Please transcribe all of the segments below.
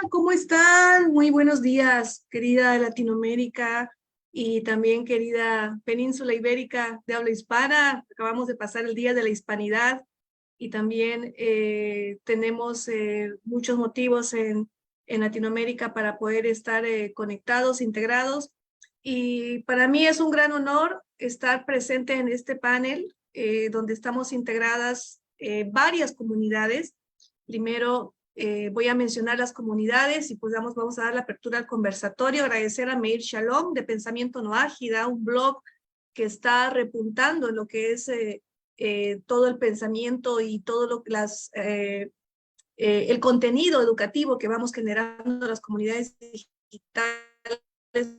¿cómo están? Muy buenos días, querida Latinoamérica y también querida Península Ibérica de habla hispana. Acabamos de pasar el Día de la Hispanidad y también tenemos muchos motivos en Latinoamérica para poder estar conectados, integrados. Y para mí es un gran honor estar presente en este panel donde estamos integradas varias comunidades. Primero, voy a mencionar las comunidades y pues vamos a dar la apertura al conversatorio. Agradecer a Meir Shalom de Pensamiento No Ágida, un blog que está repuntando en lo que es todo el pensamiento y todo el contenido educativo que vamos generando en las comunidades digitales.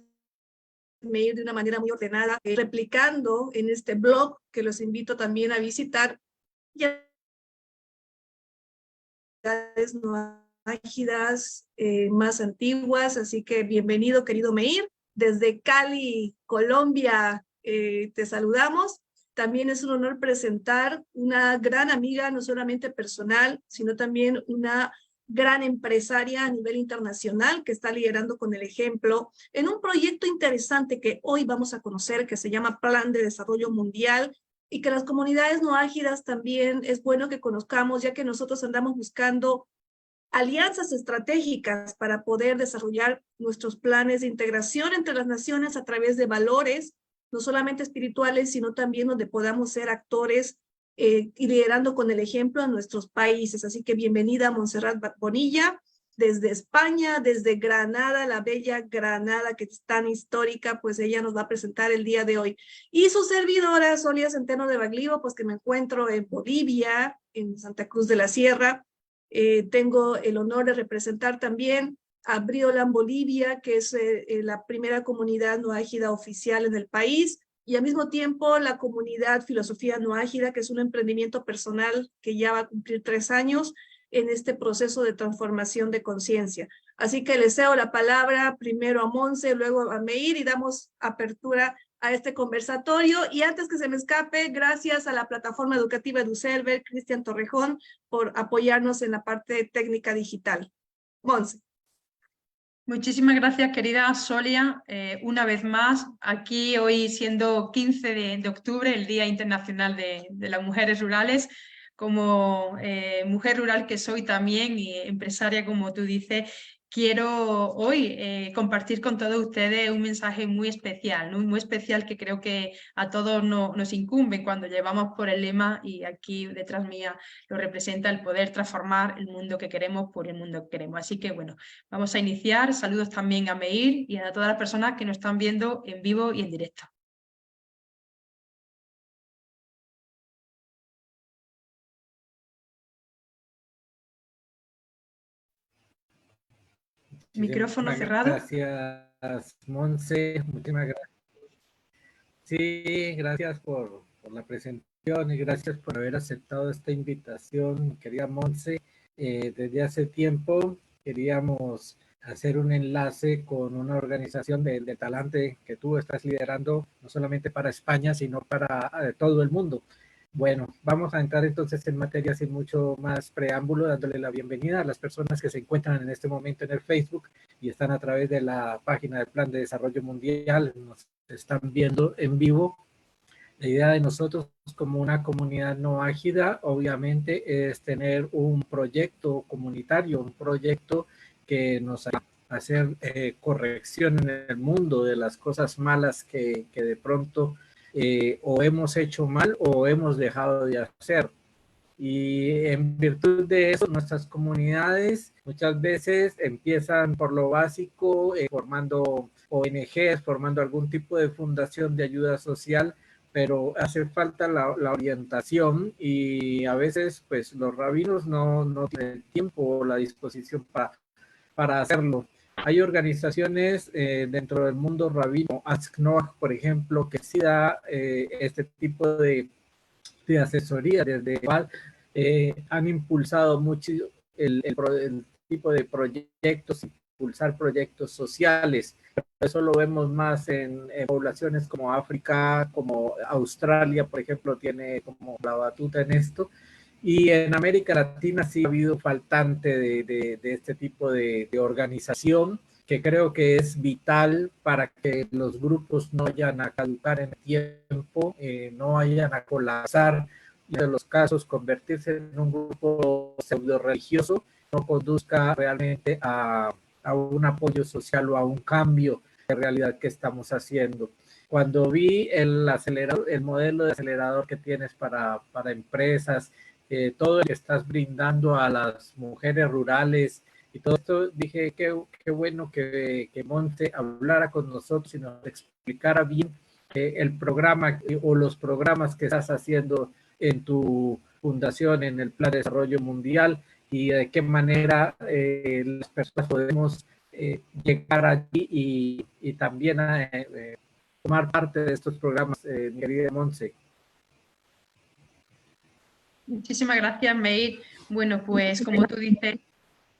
Meir de una manera muy ordenada, replicando en este blog que los invito también a visitar. Ya no ágidas más antiguas, así que bienvenido querido Meir, desde Cali, Colombia, te saludamos. También es un honor presentar una gran amiga, no solamente personal, sino también una gran empresaria a nivel internacional que está liderando con el ejemplo en un proyecto interesante que hoy vamos a conocer, que se llama Plan de Desarrollo Mundial, y que las comunidades no ágidas también es bueno que conozcamos, ya que nosotros andamos buscando alianzas estratégicas para poder desarrollar nuestros planes de integración entre las naciones a través de valores, no solamente espirituales, sino también donde podamos ser actores y liderando con el ejemplo en nuestros países. Así que bienvenida a Montserrat Bonilla, desde España, desde Granada, la bella Granada, que es tan histórica, pues ella nos va a presentar el día de hoy. Y su servidora, Sonia Centeno de Baglivo, pues que me encuentro en Bolivia, en Santa Cruz de la Sierra. Tengo el honor de representar también a Briolan Bolivia, que es la primera comunidad no ágida oficial en el país, y al mismo tiempo la comunidad Filosofía No Ágida, que es un emprendimiento personal que ya va a cumplir 3 años en este proceso de transformación de conciencia. Así que les cedo la palabra primero a Monse, luego a Meir y damos apertura a este conversatorio. Y antes que se me escape, gracias a la plataforma educativa EduServer, Cristian Torrejón, por apoyarnos en la parte técnica digital. Monse. Muchísimas gracias, querida Solia. Una vez más, aquí hoy siendo 15 de octubre, el Día Internacional de las Mujeres Rurales, como mujer rural que soy también y empresaria, como tú dices, quiero hoy compartir con todos ustedes un mensaje muy especial, ¿no? Muy especial que creo que a todos nos incumbe cuando llevamos por el lema, y aquí detrás mía lo representa, el poder transformar el mundo que queremos por el mundo que queremos. Así que bueno, vamos a iniciar. Saludos también a Meir y a todas las personas que nos están viendo en vivo y en directo. Micrófono cerrado. Gracias, Monse. Muchísimas gracias. Sí, gracias por la presentación y gracias por haber aceptado esta invitación, querida Monse. Desde hace tiempo queríamos hacer un enlace con una organización de talante que tú estás liderando, no solamente para España, sino para todo el mundo. Bueno, vamos a entrar entonces en materia sin mucho más preámbulo, dándole la bienvenida a las personas que se encuentran en este momento en el Facebook y están a través de la página del Plan de Desarrollo Mundial, nos están viendo en vivo. La idea de nosotros como una comunidad no ágida, obviamente, es tener un proyecto comunitario, un proyecto que nos ayude a hacer corrección en el mundo de las cosas malas que de pronto o hemos hecho mal o hemos dejado de hacer. Y en virtud de eso, nuestras comunidades muchas veces empiezan por lo básico, formando ONGs, formando algún tipo de fundación de ayuda social, pero hace falta la orientación y a veces pues los rabinos no tienen el tiempo o la disposición para hacerlo. Hay organizaciones dentro del mundo rabino, Ask Noach, por ejemplo, que sí da este tipo de asesoría desde han impulsado mucho el tipo de proyectos, impulsar proyectos sociales. Eso lo vemos más en poblaciones como África, como Australia, por ejemplo, tiene como la batuta en esto. Y en América Latina sí ha habido faltante de este tipo de organización, que creo que es vital para que los grupos no vayan a caducar en el tiempo, no vayan a colapsar, y en los casos convertirse en un grupo pseudo religioso no conduzca realmente a un apoyo social o a un cambio de realidad que estamos haciendo. Cuando vi el modelo de acelerador que tienes para empresas, todo lo que estás brindando a las mujeres rurales y todo esto, dije qué bueno que Monse hablara con nosotros y nos explicara bien el programa o los programas que estás haciendo en tu fundación, en el Plan de Desarrollo Mundial, y de qué manera las personas podemos llegar allí y también tomar parte de estos programas, mi querida Monse. Muchísimas gracias, Meir. Bueno, pues como tú dices,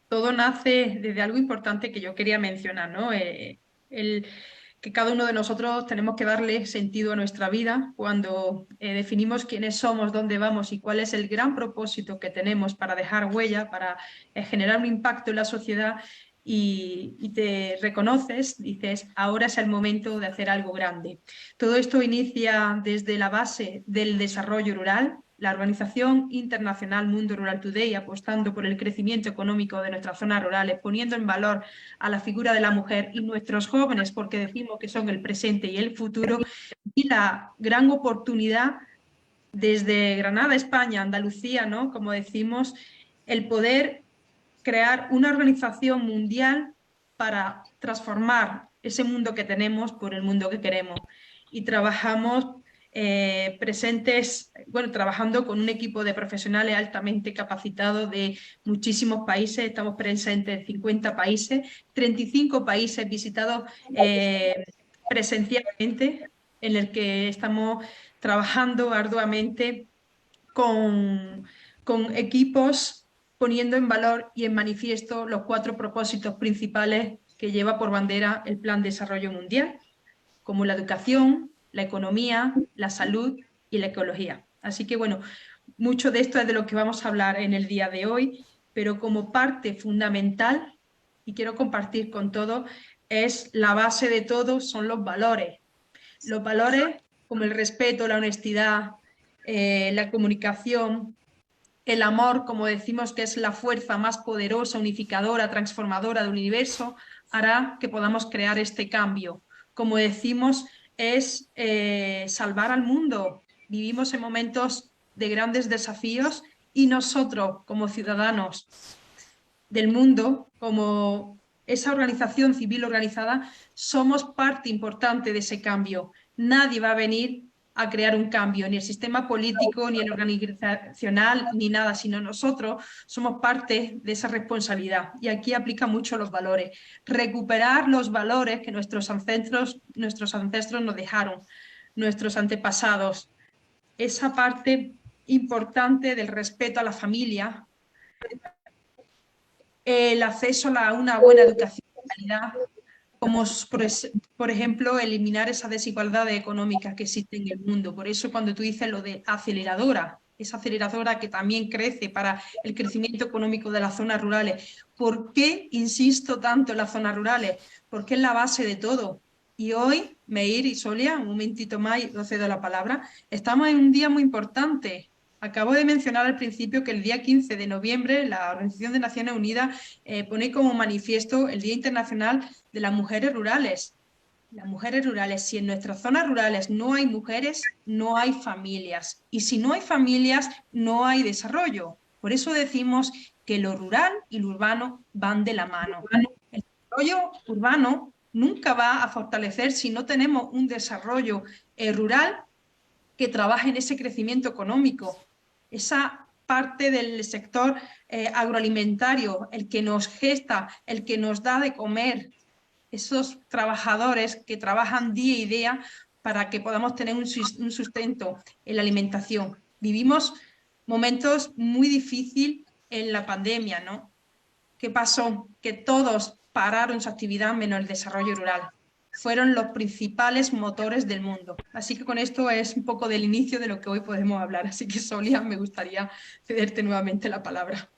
todo nace desde algo importante que yo quería mencionar, ¿no? Que cada uno de nosotros tenemos que darle sentido a nuestra vida cuando definimos quiénes somos, dónde vamos y cuál es el gran propósito que tenemos para dejar huella, para generar un impacto en la sociedad, y te reconoces, dices, ahora es el momento de hacer algo grande. Todo esto inicia desde la base del desarrollo rural. La Organización Internacional Mundo Rural Today, apostando por el crecimiento económico de nuestras zonas rurales, poniendo en valor a la figura de la mujer y nuestros jóvenes, porque decimos que son el presente y el futuro, y la gran oportunidad desde Granada, España, Andalucía, ¿no? Como decimos, el poder crear una organización mundial para transformar ese mundo que tenemos por el mundo que queremos. Y trabajamos trabajando con un equipo de profesionales altamente capacitados de muchísimos países. Estamos presentes en 50 países, 35 países visitados presencialmente, en el que estamos trabajando arduamente con equipos, poniendo en valor y en manifiesto los 4 propósitos principales que lleva por bandera el Plan de Desarrollo Mundial, como la educación, la economía, la salud y la ecología. Así que bueno, mucho de esto es de lo que vamos a hablar en el día de hoy, pero como parte fundamental, y quiero compartir con todos, es la base de todo, son los valores. Los valores como el respeto, la honestidad, la comunicación, el amor, como decimos que es la fuerza más poderosa, unificadora, transformadora del universo, hará que podamos crear este cambio. Como decimos, es salvar al mundo. Vivimos en momentos de grandes desafíos y nosotros, como ciudadanos del mundo, como esa organización civil organizada, somos parte importante de ese cambio. Nadie va a venir a crear un cambio, ni el sistema político, ni el organizacional, ni nada, sino nosotros somos parte de esa responsabilidad. Y aquí aplica mucho los valores. Recuperar los valores que nuestros ancestros nos dejaron, nuestros antepasados. Esa parte importante del respeto a la familia, el acceso a una buena educación de calidad, como por ejemplo eliminar esa desigualdad económica que existe en el mundo. Por eso cuando tú dices lo de aceleradora, esa aceleradora que también crece para el crecimiento económico de las zonas rurales. ¿Por qué insisto tanto en las zonas rurales? Porque es la base de todo. Y hoy, Meir y Solia, un momentito más y os cedo la palabra, estamos en un día muy importante. Acabo de mencionar al principio que el día 15 de noviembre la Organización de Naciones Unidas pone como manifiesto el Día Internacional de las Mujeres Rurales. Las mujeres rurales, si en nuestras zonas rurales no hay mujeres, no hay familias. Y si no hay familias, no hay desarrollo. Por eso decimos que lo rural y lo urbano van de la mano. El desarrollo urbano nunca va a fortalecer si no tenemos un desarrollo rural que trabaje en ese crecimiento económico. Esa parte del sector agroalimentario, el que nos gesta, el que nos da de comer, esos trabajadores que trabajan día y día para que podamos tener un sustento en la alimentación. Vivimos momentos muy difíciles en la pandemia, ¿no? ¿Qué pasó? Que todos pararon su actividad menos el desarrollo rural. fueron los principales motores del mundo. Así que con esto es un poco del inicio de lo que hoy podemos hablar. Así que, Solia, me gustaría cederte nuevamente la palabra.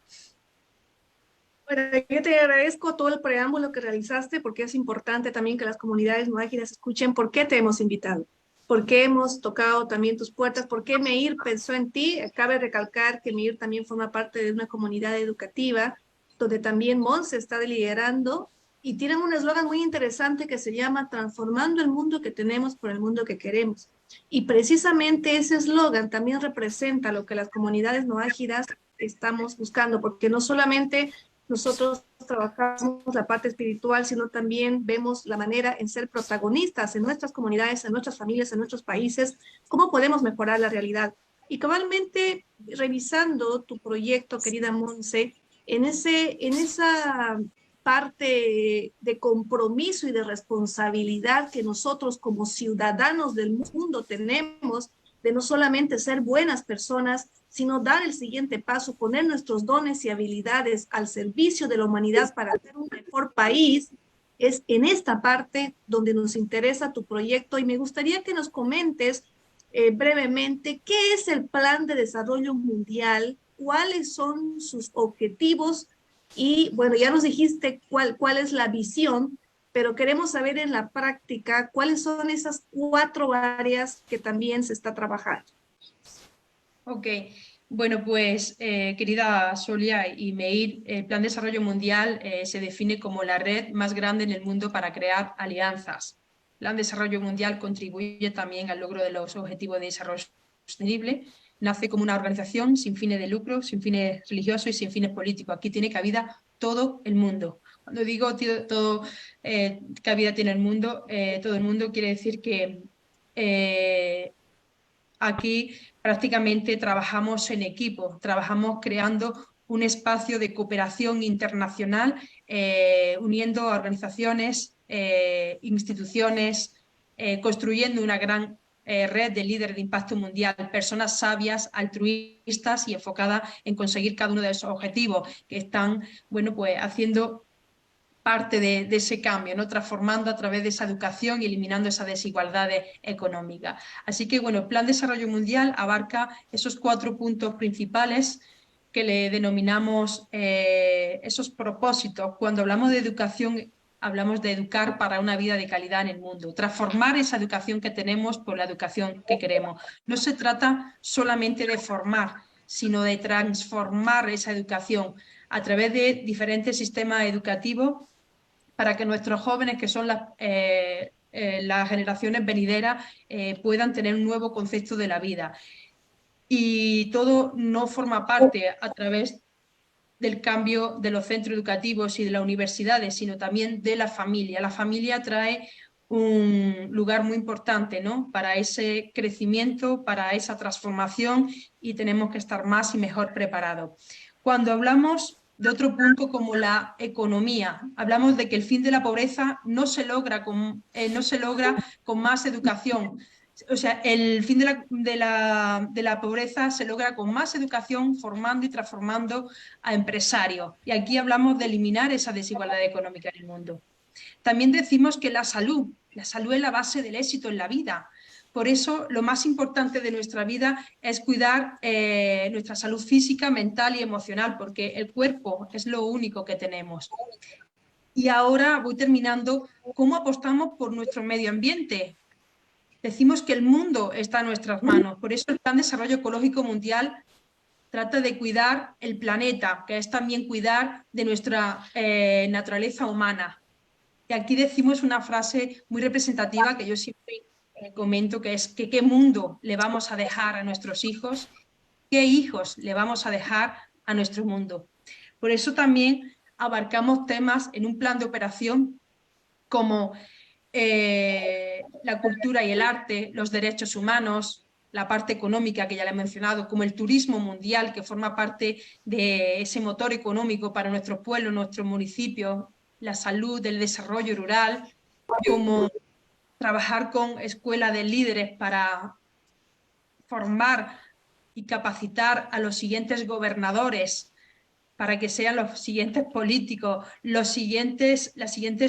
Bueno, yo te agradezco todo el preámbulo que realizaste porque es importante también que las comunidades muájidas escuchen por qué te hemos invitado, por qué hemos tocado también tus puertas, por qué Meir pensó en ti. Cabe recalcar que Meir también forma parte de una comunidad educativa donde también Monse está liderando y tienen un eslogan muy interesante que se llama Transformando el mundo que tenemos por el mundo que queremos. Y precisamente ese eslogan también representa lo que las comunidades no ágidas estamos buscando, porque no solamente nosotros trabajamos la parte espiritual, sino también vemos la manera en ser protagonistas en nuestras comunidades, en nuestras familias, en nuestros países, cómo podemos mejorar la realidad. Y cabalmente revisando tu proyecto, querida Monse, en esa parte de compromiso y de responsabilidad que nosotros como ciudadanos del mundo tenemos, de no solamente ser buenas personas, sino dar el siguiente paso, poner nuestros dones y habilidades al servicio de la humanidad para hacer un mejor país. Es en esta parte donde nos interesa tu proyecto y me gustaría que nos comentes brevemente qué es el Plan de Desarrollo Mundial, cuáles son sus objetivos y, bueno, ya nos dijiste cuál es la visión, pero queremos saber en la práctica cuáles son esas 4 áreas que también se está trabajando. Ok, bueno, pues querida Solia y Meir, el Plan de Desarrollo Mundial se define como la red más grande en el mundo para crear alianzas. El Plan de Desarrollo Mundial contribuye también al logro de los Objetivos de Desarrollo Sostenible. Nace como una organización sin fines de lucro, sin fines religiosos y sin fines políticos. Aquí tiene cabida todo el mundo. Cuando digo todo cabida tiene el mundo, todo el mundo quiere decir que aquí prácticamente trabajamos en equipo, trabajamos creando un espacio de cooperación internacional, uniendo organizaciones, instituciones, construyendo una gran red de líderes de impacto mundial, personas sabias, altruistas y enfocadas en conseguir cada uno de esos objetivos que están, bueno, pues haciendo parte de ese cambio, ¿no? Transformando a través de esa educación y eliminando esas desigualdades económicas. Así que, bueno, el Plan de Desarrollo Mundial abarca esos 4 puntos principales que le denominamos esos propósitos. Cuando hablamos de educación, hablamos de educar para una vida de calidad en el mundo, transformar esa educación que tenemos por la educación que queremos. No se trata solamente de formar, sino de transformar esa educación a través de diferentes sistemas educativos para que nuestros jóvenes, que son las generaciones venideras, puedan tener un nuevo concepto de la vida. Y todo no forma parte a través del cambio de los centros educativos y de las universidades, sino también de la familia. La familia trae un lugar muy importante, ¿no? Para ese crecimiento, para esa transformación y tenemos que estar más y mejor preparados. Cuando hablamos de otro punto como la economía, hablamos de que el fin de la pobreza no se logra con más educación. O sea, el fin de la pobreza se logra con más educación, formando y transformando a empresarios. Y aquí hablamos de eliminar esa desigualdad económica en el mundo. También decimos que la salud es la base del éxito en la vida. Por eso, lo más importante de nuestra vida es cuidar nuestra salud física, mental y emocional, porque el cuerpo es lo único que tenemos. Y ahora voy terminando. ¿Cómo apostamos por nuestro medio ambiente? Decimos que el mundo está en nuestras manos. Por eso el Plan de Desarrollo Ecológico Mundial trata de cuidar el planeta, que es también cuidar de nuestra naturaleza humana. Y aquí decimos una frase muy representativa que yo siempre comento, que es que qué mundo le vamos a dejar a nuestros hijos, qué hijos le vamos a dejar a nuestro mundo. Por eso también abarcamos temas en un plan de operación como la cultura y el arte, los derechos humanos, la parte económica que ya le he mencionado, como el turismo mundial, que forma parte de ese motor económico para nuestros pueblos, nuestros municipios, la salud, el desarrollo rural, como trabajar con escuelas de líderes para formar y capacitar a los siguientes gobernadores para que sean los siguientes políticos, las siguientes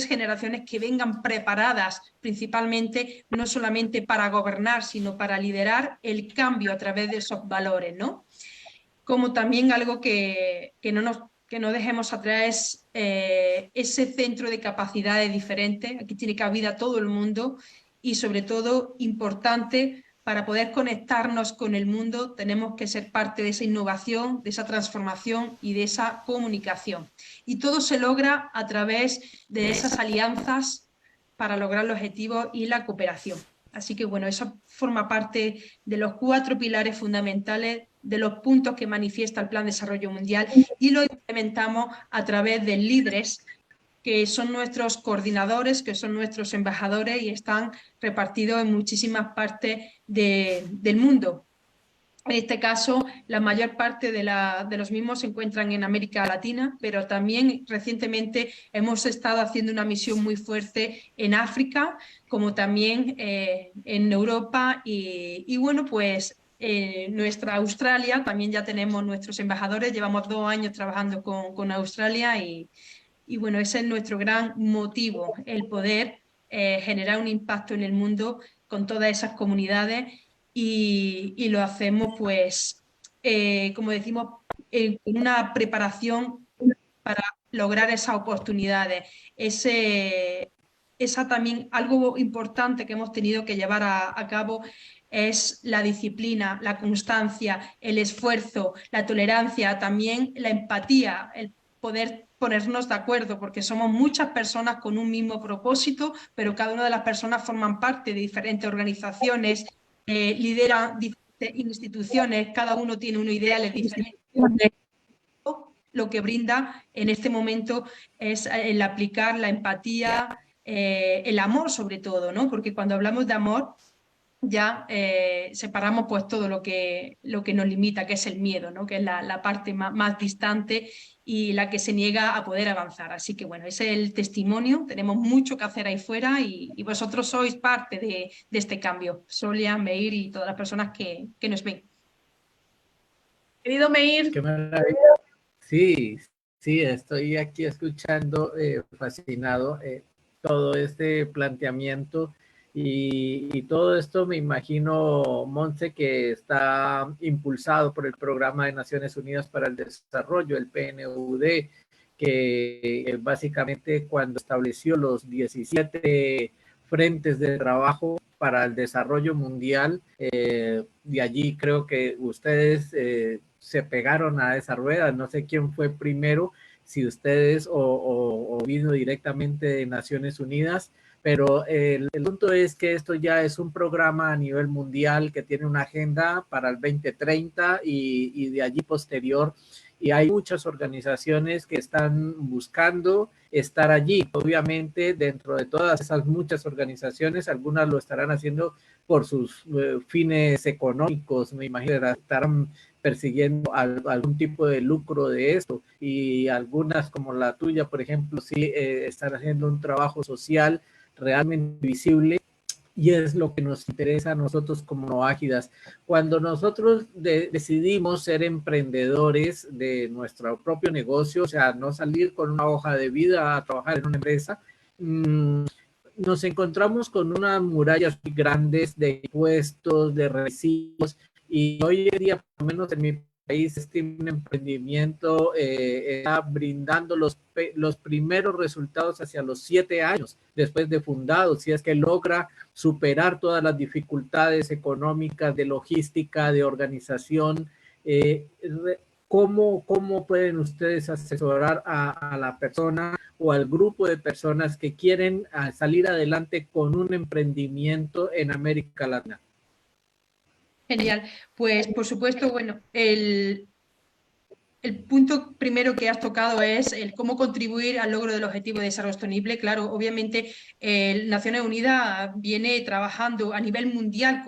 generaciones que vengan preparadas principalmente, no solamente para gobernar, sino para liderar el cambio a través de esos valores, ¿no? Como también algo que no dejemos atrás es ese centro de capacidades diferentes. Aquí tiene cabida todo el mundo y sobre todo importante, para poder conectarnos con el mundo tenemos que ser parte de esa innovación, de esa transformación y de esa comunicación. Y todo se logra a través de esas alianzas para lograr los objetivos y la cooperación. Así que bueno, eso forma parte de los 4 pilares fundamentales, de los puntos que manifiesta el Plan de Desarrollo Mundial, y lo implementamos a través de líderes que son nuestros coordinadores, que son nuestros embajadores y están repartidos en muchísimas partes del mundo. En este caso, la mayor parte de los mismos se encuentran en América Latina, pero también recientemente hemos estado haciendo una misión muy fuerte en África, como también en Europa y bueno, pues nuestra Australia, también ya tenemos nuestros embajadores, llevamos 2 años trabajando con Australia y bueno, ese es nuestro gran motivo, el poder generar un impacto en el mundo con todas esas comunidades y lo hacemos pues, como decimos, con una preparación para lograr esas oportunidades. Esa también, algo importante que hemos tenido que llevar a cabo es la disciplina, la constancia, el esfuerzo, la tolerancia, también la empatía, el poder ponernos de acuerdo, porque somos muchas personas con un mismo propósito, pero cada una de las personas forman parte de diferentes organizaciones, lideran diferentes instituciones, cada uno tiene unos ideales diferentes. Lo que brinda en este momento es el aplicar la empatía, el amor sobre todo, ¿no? Porque cuando hablamos de amor ya separamos pues todo lo que nos limita, que es el miedo, ¿no? Que es la parte más distante y la que se niega a poder avanzar. Así que bueno, ese es el testimonio, tenemos mucho que hacer ahí fuera y vosotros sois parte de este cambio, Solia, Meir y todas las personas que nos ven. Querido Meir. Qué maravilla. Sí, sí, estoy aquí escuchando, fascinado, todo este planteamiento y todo esto me imagino, Monse, que está impulsado por el Programa de Naciones Unidas para el Desarrollo, el PNUD, que básicamente cuando estableció los 17 frentes de trabajo para el desarrollo mundial, de allí creo que ustedes se pegaron a esa rueda, no sé quién fue primero, si ustedes o vino directamente de Naciones Unidas, pero el punto es que esto ya es un programa a nivel mundial que tiene una agenda para el 2030 y de allí posterior, y hay muchas organizaciones que están buscando estar allí. Obviamente, dentro de todas esas muchas organizaciones, algunas lo estarán haciendo por sus fines económicos, me imagino, estarán persiguiendo algún tipo de lucro de esto, y algunas como la tuya, por ejemplo, sí están haciendo un trabajo social realmente visible, y es lo que nos interesa a nosotros como Noágidas. Cuando nosotros decidimos ser emprendedores de nuestro propio negocio, o sea, no salir con una hoja de vida a trabajar en una empresa, nos encontramos con unas murallas muy grandes de impuestos, de recibos, y hoy en día, por lo menos en mi país, este emprendimiento está brindando los primeros resultados hacia los 7 años después de fundado, si es que logra superar todas las dificultades económicas, de logística, de organización. ¿Cómo pueden ustedes asesorar a la persona o al grupo de personas que quieren salir adelante con un emprendimiento en América Latina? Genial, pues por supuesto, bueno, el punto primero que has tocado es el cómo contribuir al logro del Objetivo de Desarrollo Sostenible. Claro, obviamente Naciones Unidas viene trabajando a nivel mundial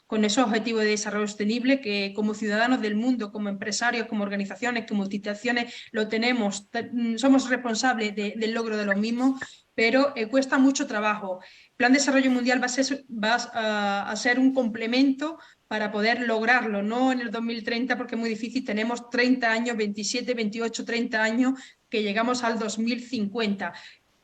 con esos Objetivos de Desarrollo Sostenible, que como ciudadanos del mundo, como empresarios, como organizaciones, como instituciones, lo tenemos, somos responsables del logro de los mismos. pero cuesta mucho trabajo. El Plan de Desarrollo Mundial va a ser un complemento para poder lograrlo, no en el 2030 porque es muy difícil, tenemos 30 años, 27, 28, 30 años que llegamos al 2050.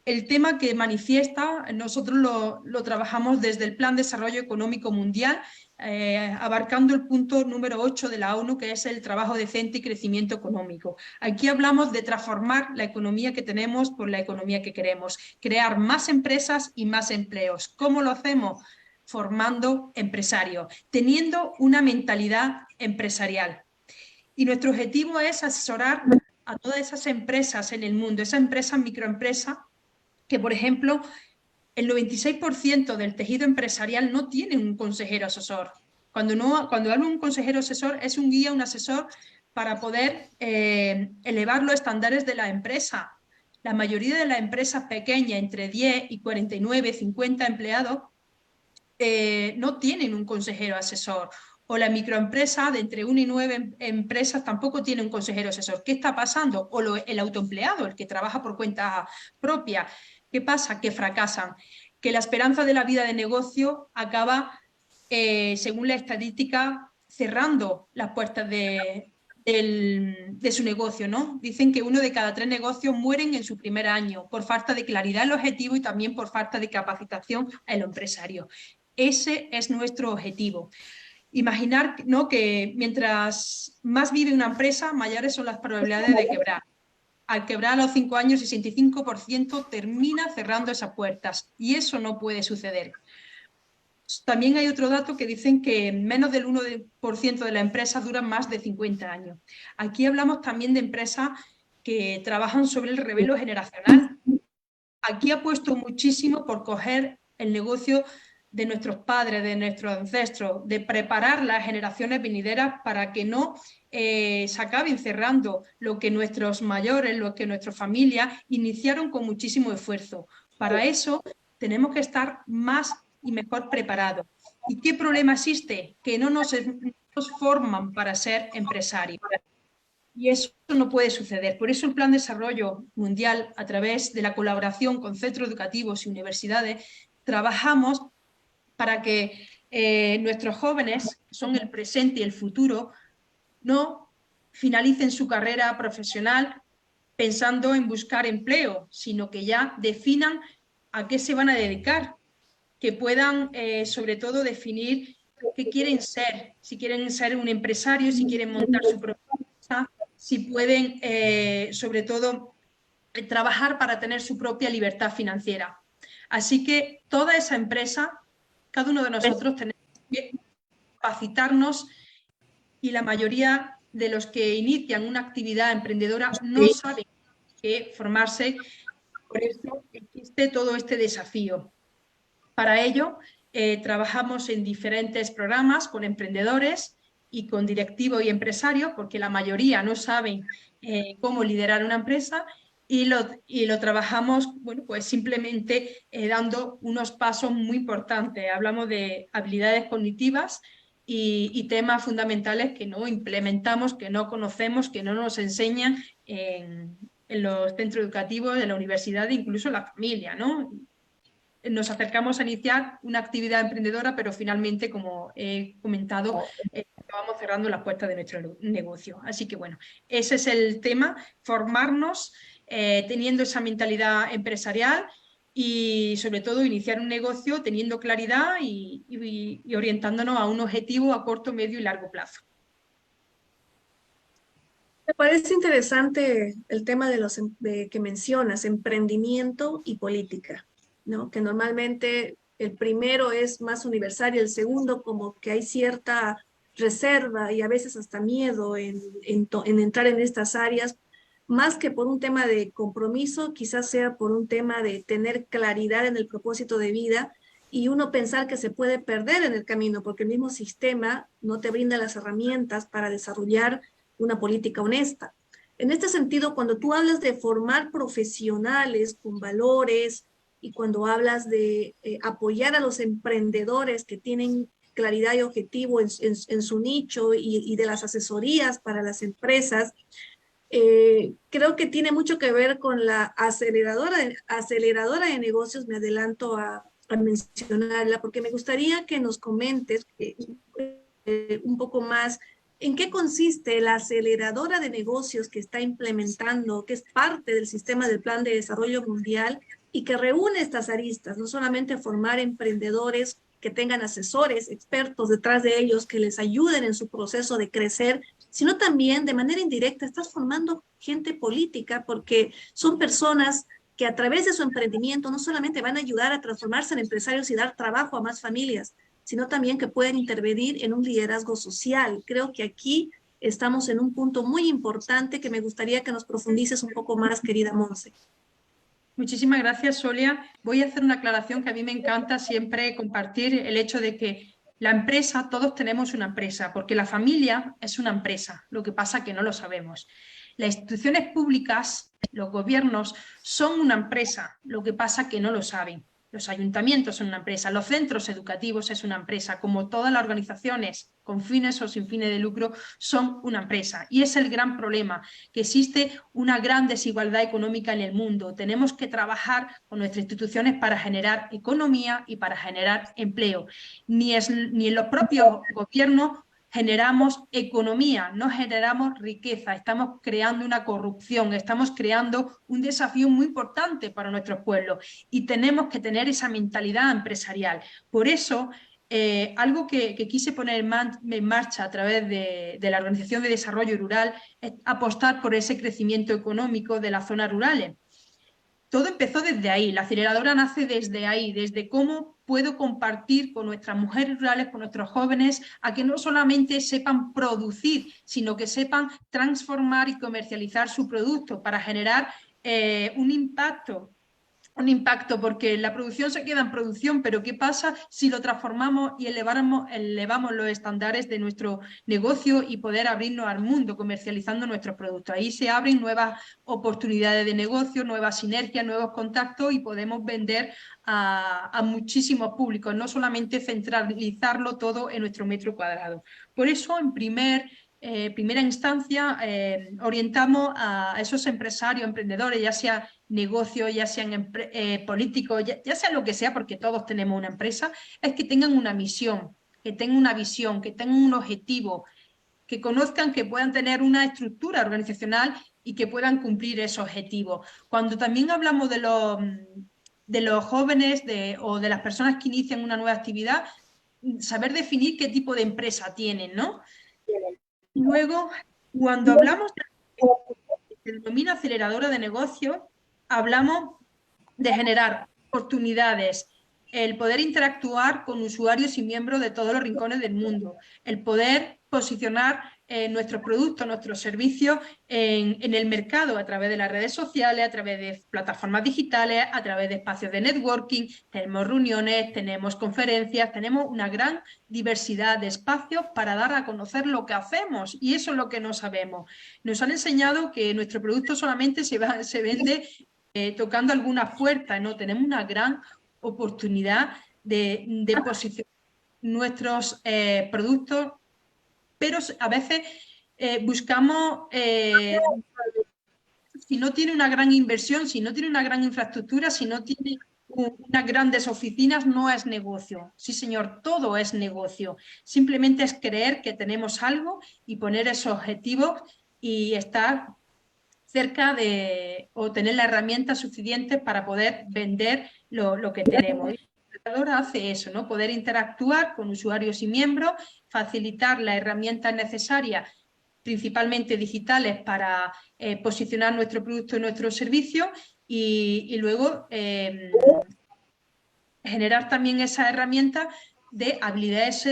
El tema que manifiesta, nosotros lo trabajamos desde el Plan de Desarrollo Económico Mundial, abarcando el punto número 8 de la ONU, que es el trabajo decente y crecimiento económico. Aquí hablamos de transformar la economía que tenemos por la economía que queremos, crear más empresas y más empleos. ¿Cómo lo hacemos? Formando empresarios, teniendo una mentalidad empresarial. Y nuestro objetivo es asesorar a todas esas empresas en el mundo, esas empresas, microempresas, que por ejemplo el 96% del tejido empresarial no tiene un consejero asesor. Cuando hablo de un consejero asesor, es un guía, un asesor para poder elevar los estándares de la empresa. La mayoría de las empresas pequeñas, entre 10 y 49, 50 empleados, no tienen un consejero asesor. O la microempresa de entre 1 y 9 empresas tampoco tiene un consejero asesor. ¿Qué está pasando? O el autoempleado, el que trabaja por cuenta propia. ¿Qué pasa? Que fracasan. Que la esperanza de la vida de negocio acaba, según la estadística, cerrando las puertas de su negocio, ¿no? Dicen que 1 de cada 3 negocios mueren en su primer año por falta de claridad en el objetivo y también por falta de capacitación en los empresarios. Ese es nuestro objetivo. Imaginar, ¿no?, que mientras más vive una empresa, mayores son las probabilidades de quebrar. Al quebrar a los 5 años, 65% termina cerrando esas puertas y eso no puede suceder. También hay otro dato que dicen que menos del 1% de las empresas duran más de 50 años. Aquí hablamos también de empresas que trabajan sobre el relevo generacional. Aquí apuesto muchísimo por coger el negocio de nuestros padres, de nuestros ancestros, de preparar las generaciones venideras para que no se acaben cerrando lo que nuestros mayores, lo que nuestras familias iniciaron con muchísimo esfuerzo. Para eso tenemos que estar más y mejor preparados. ¿Y qué problema existe? Que no nos forman para ser empresarios. Y eso no puede suceder. Por eso el Plan de Desarrollo Mundial, a través de la colaboración con centros educativos y universidades, trabajamos para que nuestros jóvenes, que son el presente y el futuro, no finalicen su carrera profesional pensando en buscar empleo, sino que ya definan a qué se van a dedicar, que puedan sobre todo definir qué quieren ser, si quieren ser un empresario, si quieren montar su propia empresa, si pueden sobre todo trabajar para tener su propia libertad financiera. Así que toda esa empresa, cada uno de nosotros tenemos que capacitarnos y la mayoría de los que inician una actividad emprendedora no saben qué formarse. Por eso existe todo este desafío. Para ello, trabajamos en diferentes programas con emprendedores y con directivos y empresarios, porque la mayoría no saben cómo liderar una empresa, y lo trabajamos, bueno, pues simplemente dando unos pasos muy importantes. Hablamos de habilidades cognitivas y temas fundamentales que no implementamos, que no conocemos, que no nos enseñan en los centros educativos, en la universidad e incluso en la familia, ¿no? Nos acercamos a iniciar una actividad emprendedora, pero finalmente, como he comentado, acabamos cerrando las puertas de nuestro negocio. Así que bueno, ese es el tema, formarnos teniendo esa mentalidad empresarial y sobre todo iniciar un negocio teniendo claridad y orientándonos a un objetivo a corto, medio y largo plazo. Me parece interesante el tema que mencionas, emprendimiento y política, ¿no? Que normalmente el primero es más universal y el segundo como que hay cierta reserva y a veces hasta miedo en entrar en estas áreas, más que por un tema de compromiso, quizás sea por un tema de tener claridad en el propósito de vida y uno pensar que se puede perder en el camino porque el mismo sistema no te brinda las herramientas para desarrollar una política honesta. En este sentido, cuando tú hablas de formar profesionales con valores y cuando hablas de apoyar a los emprendedores que tienen claridad y objetivo en su nicho y de las asesorías para las empresas, creo que tiene mucho que ver con la aceleradora de negocios, me adelanto a mencionarla, porque me gustaría que nos comentes un poco más en qué consiste la aceleradora de negocios que está implementando, que es parte del sistema del Plan de Desarrollo Mundial y que reúne estas aristas, no solamente formar emprendedores que tengan asesores, expertos detrás de ellos que les ayuden en su proceso de crecer, sino también de manera indirecta estás formando gente política porque son personas que a través de su emprendimiento no solamente van a ayudar a transformarse en empresarios y dar trabajo a más familias, sino también que pueden intervenir en un liderazgo social. Creo que aquí estamos en un punto muy importante que me gustaría que nos profundices un poco más, querida Monse. Muchísimas gracias, Solia. Voy a hacer una aclaración que a mí me encanta siempre compartir, el hecho de que la empresa, todos tenemos una empresa, porque la familia es una empresa, lo que pasa que no lo sabemos. Las instituciones públicas, los gobiernos, son una empresa, lo que pasa que no lo saben. Los ayuntamientos son una empresa, los centros educativos es una empresa, como todas las organizaciones con fines o sin fines de lucro son una empresa. Y es el gran problema, que existe una gran desigualdad económica en el mundo. Tenemos que trabajar con nuestras instituciones para generar economía y para generar empleo. Ni en los propios gobiernos generamos economía, no generamos riqueza, estamos creando una corrupción, estamos creando un desafío muy importante para nuestros pueblos y tenemos que tener esa mentalidad empresarial. Por eso, algo que quise poner en marcha a través de la Organización de Desarrollo Rural es apostar por ese crecimiento económico de las zonas rurales. Todo empezó desde ahí, la aceleradora nace desde ahí, desde cómo puedo compartir con nuestras mujeres rurales, con nuestros jóvenes, a que no solamente sepan producir, sino que sepan transformar y comercializar su producto para generar un impacto, porque la producción se queda en producción, pero ¿qué pasa si lo transformamos y elevamos los estándares de nuestro negocio y poder abrirnos al mundo comercializando nuestros productos? Ahí se abren nuevas oportunidades de negocio, nuevas sinergias, nuevos contactos y podemos vender a muchísimos públicos, no solamente centralizarlo todo en nuestro metro cuadrado. Por eso, en primera instancia, orientamos a esos empresarios, emprendedores, ya sea negocios, ya sean políticos, ya sea lo que sea, porque todos tenemos una empresa, es que tengan una misión, que tengan una visión, que tengan un objetivo, que conozcan que puedan tener una estructura organizacional y que puedan cumplir esos objetivos. Cuando también hablamos de los jóvenes o de las personas que inician una nueva actividad, saber definir qué tipo de empresa tienen, ¿no? Luego, cuando hablamos de se denomina aceleradora de negocios, hablamos de generar oportunidades, el poder interactuar con usuarios y miembros de todos los rincones del mundo, el poder posicionar nuestros productos, nuestros servicios en el mercado a través de las redes sociales, a través de plataformas digitales, a través de espacios de networking. Tenemos reuniones, tenemos conferencias, tenemos una gran diversidad de espacios para dar a conocer lo que hacemos y eso es lo que no sabemos. Nos han enseñado que nuestro producto solamente se vende tocando algunas puertas, ¿no? Tenemos una gran oportunidad de posicionar nuestros productos, pero a veces buscamos, si no tiene una gran inversión, si no tiene una gran infraestructura, si no tiene unas grandes oficinas, no es negocio. Sí, señor, todo es negocio. Simplemente es creer que tenemos algo y poner esos objetivos y estar cerca de o tener la herramienta suficiente para poder vender lo que tenemos. Y la aceleradora hace eso, ¿no? Poder interactuar con usuarios y miembros, facilitar las herramientas necesarias, principalmente digitales, para posicionar nuestro producto y nuestro servicio y luego generar también esa herramienta de habilidades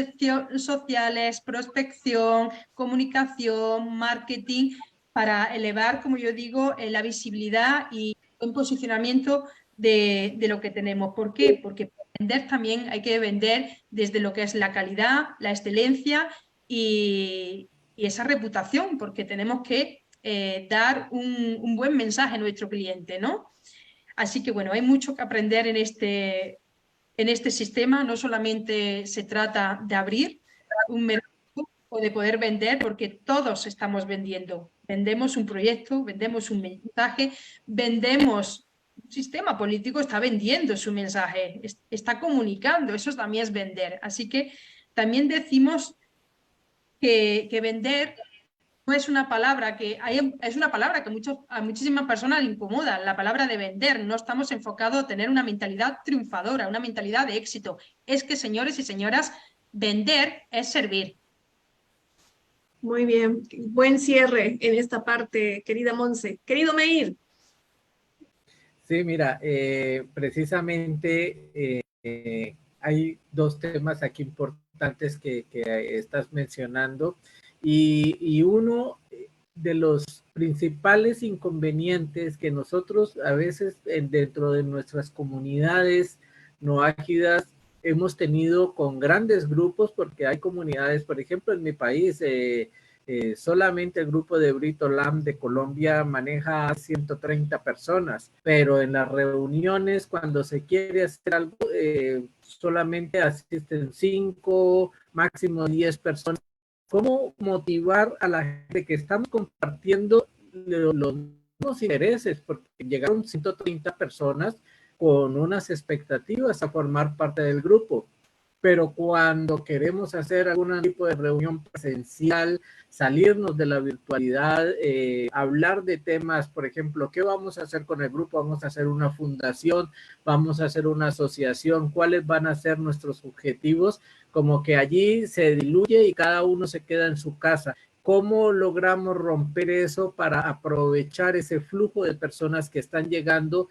sociales, prospección, comunicación, marketing, para elevar, como yo digo, la visibilidad y el posicionamiento de lo que tenemos. ¿Por qué? Porque para vender también hay que vender desde lo que es la calidad, la excelencia y esa reputación, porque tenemos que dar un buen mensaje a nuestro cliente, ¿no? Así que bueno, hay mucho que aprender en este sistema. No solamente se trata de abrir un mercado o de poder vender, porque todos estamos vendiendo. vendemos un proyecto, vendemos un mensaje, vendemos... Un sistema político está vendiendo su mensaje, está comunicando, eso también es vender. Así que también decimos que vender no es una palabra es una palabra que a muchísimas personas le incomoda, la palabra de vender. No estamos enfocados a tener una mentalidad triunfadora, una mentalidad de éxito. Es que, señores y señoras, vender es servir. Muy bien, buen cierre en esta parte, querida Monse. Querido Meir. Sí, mira, precisamente hay dos temas aquí importantes que estás mencionando y uno de los principales inconvenientes que nosotros a veces dentro de nuestras comunidades no ágidas hemos tenido con grandes grupos, porque hay comunidades, por ejemplo, en mi país, solamente el grupo de Brito Lam de Colombia maneja 130 personas, pero en las reuniones cuando se quiere hacer algo, solamente asisten 5, máximo 10 personas. ¿Cómo motivar a la gente que estamos compartiendo los mismos intereses? Porque llegaron 130 personas con unas expectativas a formar parte del grupo, pero cuando queremos hacer algún tipo de reunión presencial, salirnos de la virtualidad, hablar de temas, por ejemplo, ¿qué vamos a hacer con el grupo? ¿Vamos a hacer una fundación? ¿Vamos a hacer una asociación? ¿Cuáles van a ser nuestros objetivos? Como que allí se diluye y cada uno se queda en su casa. ¿Cómo logramos romper eso para aprovechar ese flujo de personas que están llegando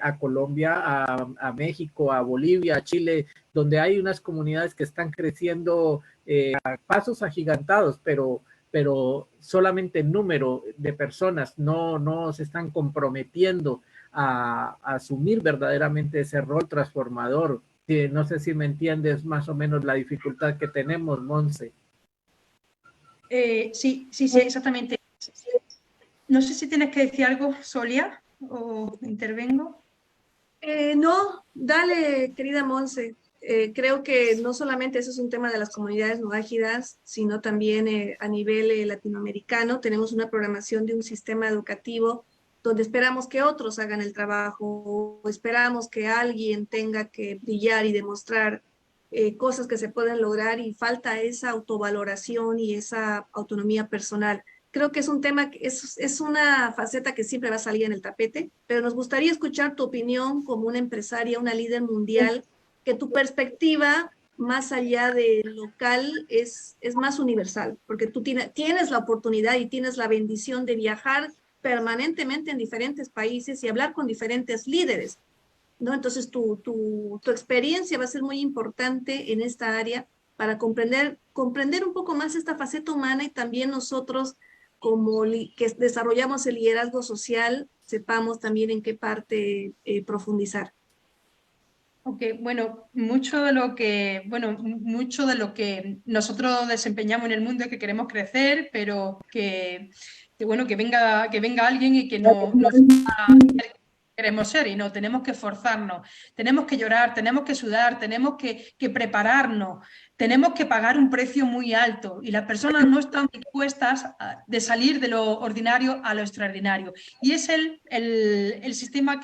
a Colombia, a México, a Bolivia, a Chile, donde hay unas comunidades que están creciendo a pasos agigantados, pero solamente el número de personas no se están comprometiendo a asumir verdaderamente ese rol transformador? No sé si me entiendes más o menos la dificultad que tenemos, Monse. Sí, exactamente. No sé si tienes que decir algo, Solia, o intervengo. No, dale, querida Monse. Creo que no solamente eso es un tema de las comunidades no ágidas, sino también a nivel latinoamericano. Tenemos una programación de un sistema educativo donde esperamos que otros hagan el trabajo, o esperamos que alguien tenga que brillar y demostrar cosas que se pueden lograr, y falta esa autovaloración y esa autonomía personal. Creo que es un tema, es una faceta que siempre va a salir en el tapete, pero nos gustaría escuchar tu opinión como una empresaria, una líder mundial, que tu perspectiva más allá de local es más universal, porque tú tienes la oportunidad y tienes la bendición de viajar permanentemente en diferentes países y hablar con diferentes líderes, ¿no? Entonces tu experiencia va a ser muy importante en esta área para comprender un poco más esta faceta humana, y también nosotros como que desarrollamos el liderazgo social, sepamos también en qué parte profundizar. Ok, bueno, mucho de lo que nosotros desempeñamos en el mundo es que queremos crecer, pero que venga alguien y que nos queremos ser, y no, tenemos que esforzarnos, tenemos que llorar, tenemos que sudar, tenemos que prepararnos, tenemos que pagar un precio muy alto, y las personas no están dispuestas de salir de lo ordinario a lo extraordinario. Y es el sistema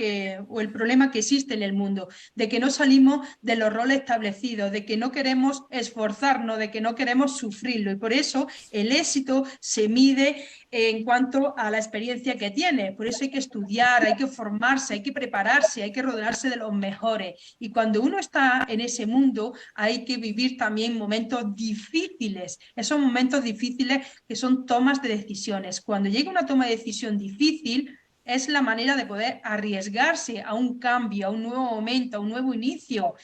o el problema que existe en el mundo, de que no salimos de los roles establecidos, de que no queremos esforzarnos, de que no queremos sufrirlo, y por eso el éxito se mide en cuanto a la experiencia que tiene. Por eso hay que estudiar, hay que formarse, hay que prepararse, hay que rodearse de los mejores. Y cuando uno está en ese mundo, hay que vivir también momentos difíciles. Esos momentos difíciles que son tomas de decisiones. Cuando llega una toma de decisión difícil, es la manera de poder arriesgarse a un cambio, a un nuevo momento, a un nuevo inicio.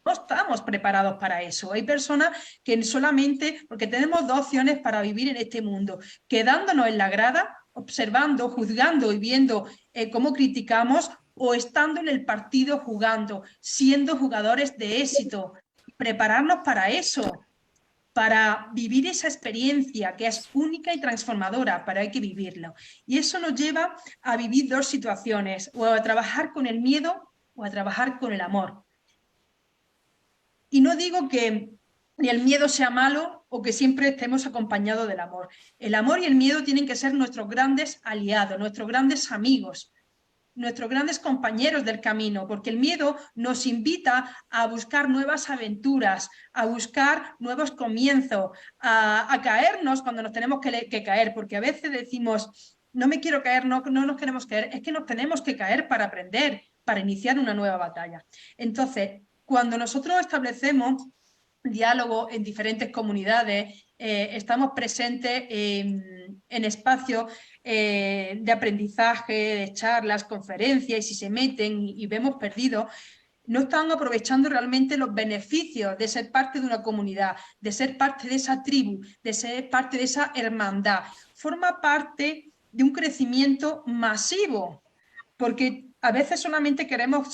No estamos preparados para eso. Hay personas que solamente, porque tenemos dos opciones para vivir en este mundo: quedándonos en la grada, observando, juzgando y viendo cómo criticamos, o estando en el partido jugando, siendo jugadores de éxito. Prepararnos para eso, para vivir esa experiencia que es única y transformadora, pero hay que vivirlo. Y eso nos lleva a vivir dos situaciones: o a trabajar con el miedo o a trabajar con el amor. Y no digo que ni el miedo sea malo o que siempre estemos acompañados del amor. El amor y el miedo tienen que ser nuestros grandes aliados, nuestros grandes amigos, nuestros grandes compañeros del camino, porque el miedo nos invita a buscar nuevas aventuras, a buscar nuevos comienzos, a caernos cuando nos tenemos que caer, porque a veces decimos, no me quiero caer, no nos queremos caer, es que nos tenemos que caer para aprender, para iniciar una nueva batalla. Entonces, cuando nosotros establecemos diálogo en diferentes comunidades, estamos presentes en espacios de aprendizaje, de charlas, conferencias, y si se meten y vemos perdidos, no están aprovechando realmente los beneficios de ser parte de una comunidad, de ser parte de esa tribu, de ser parte de esa hermandad. Forma parte de un crecimiento masivo, porque a veces solamente queremos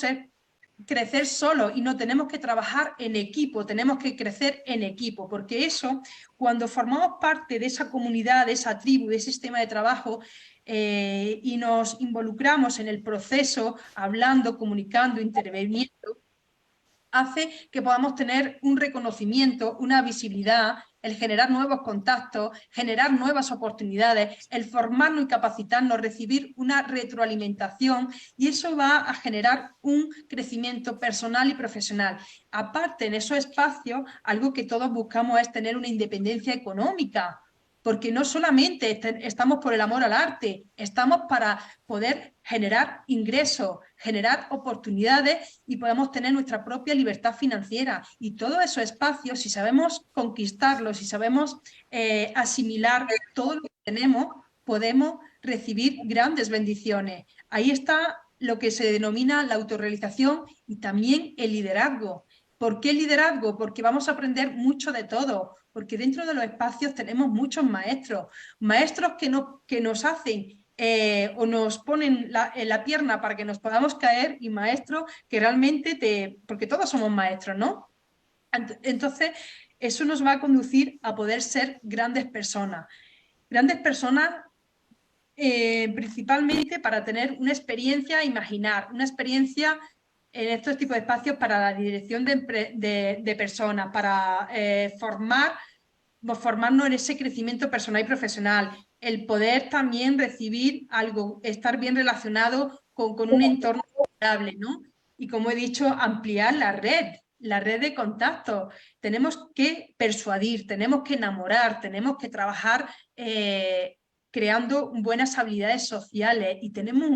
crecer solo y no tenemos que trabajar en equipo, tenemos que crecer en equipo, porque eso, cuando formamos parte de esa comunidad, de esa tribu, de ese sistema de trabajo, y nos involucramos en el proceso, hablando, comunicando, interviniendo, hace que podamos tener un reconocimiento, una visibilidad, el generar nuevos contactos, generar nuevas oportunidades, el formarnos y capacitarnos, recibir una retroalimentación, y eso va a generar un crecimiento personal y profesional. Aparte, en esos espacios, algo que todos buscamos es tener una independencia económica, porque no solamente estamos por el amor al arte, estamos para poder generar ingresos, generar oportunidades, y podemos tener nuestra propia libertad financiera. Y todos esos espacios, si sabemos conquistarlos, si sabemos asimilar todo lo que tenemos, podemos recibir grandes bendiciones. Ahí está lo que se denomina la autorrealización y también el liderazgo. ¿Por qué el liderazgo? Porque vamos a aprender mucho de todo, porque dentro de los espacios tenemos muchos maestros, maestros que nos hacen o nos ponen en la pierna para que nos podamos caer, y maestros que realmente porque todos somos maestros, ¿no? Entonces, eso nos va a conducir a poder ser grandes personas principalmente para tener una experiencia, imaginar, una experiencia en estos tipos de espacios para la dirección de personas, para formarnos en ese crecimiento personal y profesional, el poder también recibir algo, estar bien relacionado con un entorno favorable, ¿no? Y como he dicho, ampliar la red de contactos. Tenemos que persuadir, tenemos que enamorar, tenemos que trabajar creando buenas habilidades sociales, y tenemos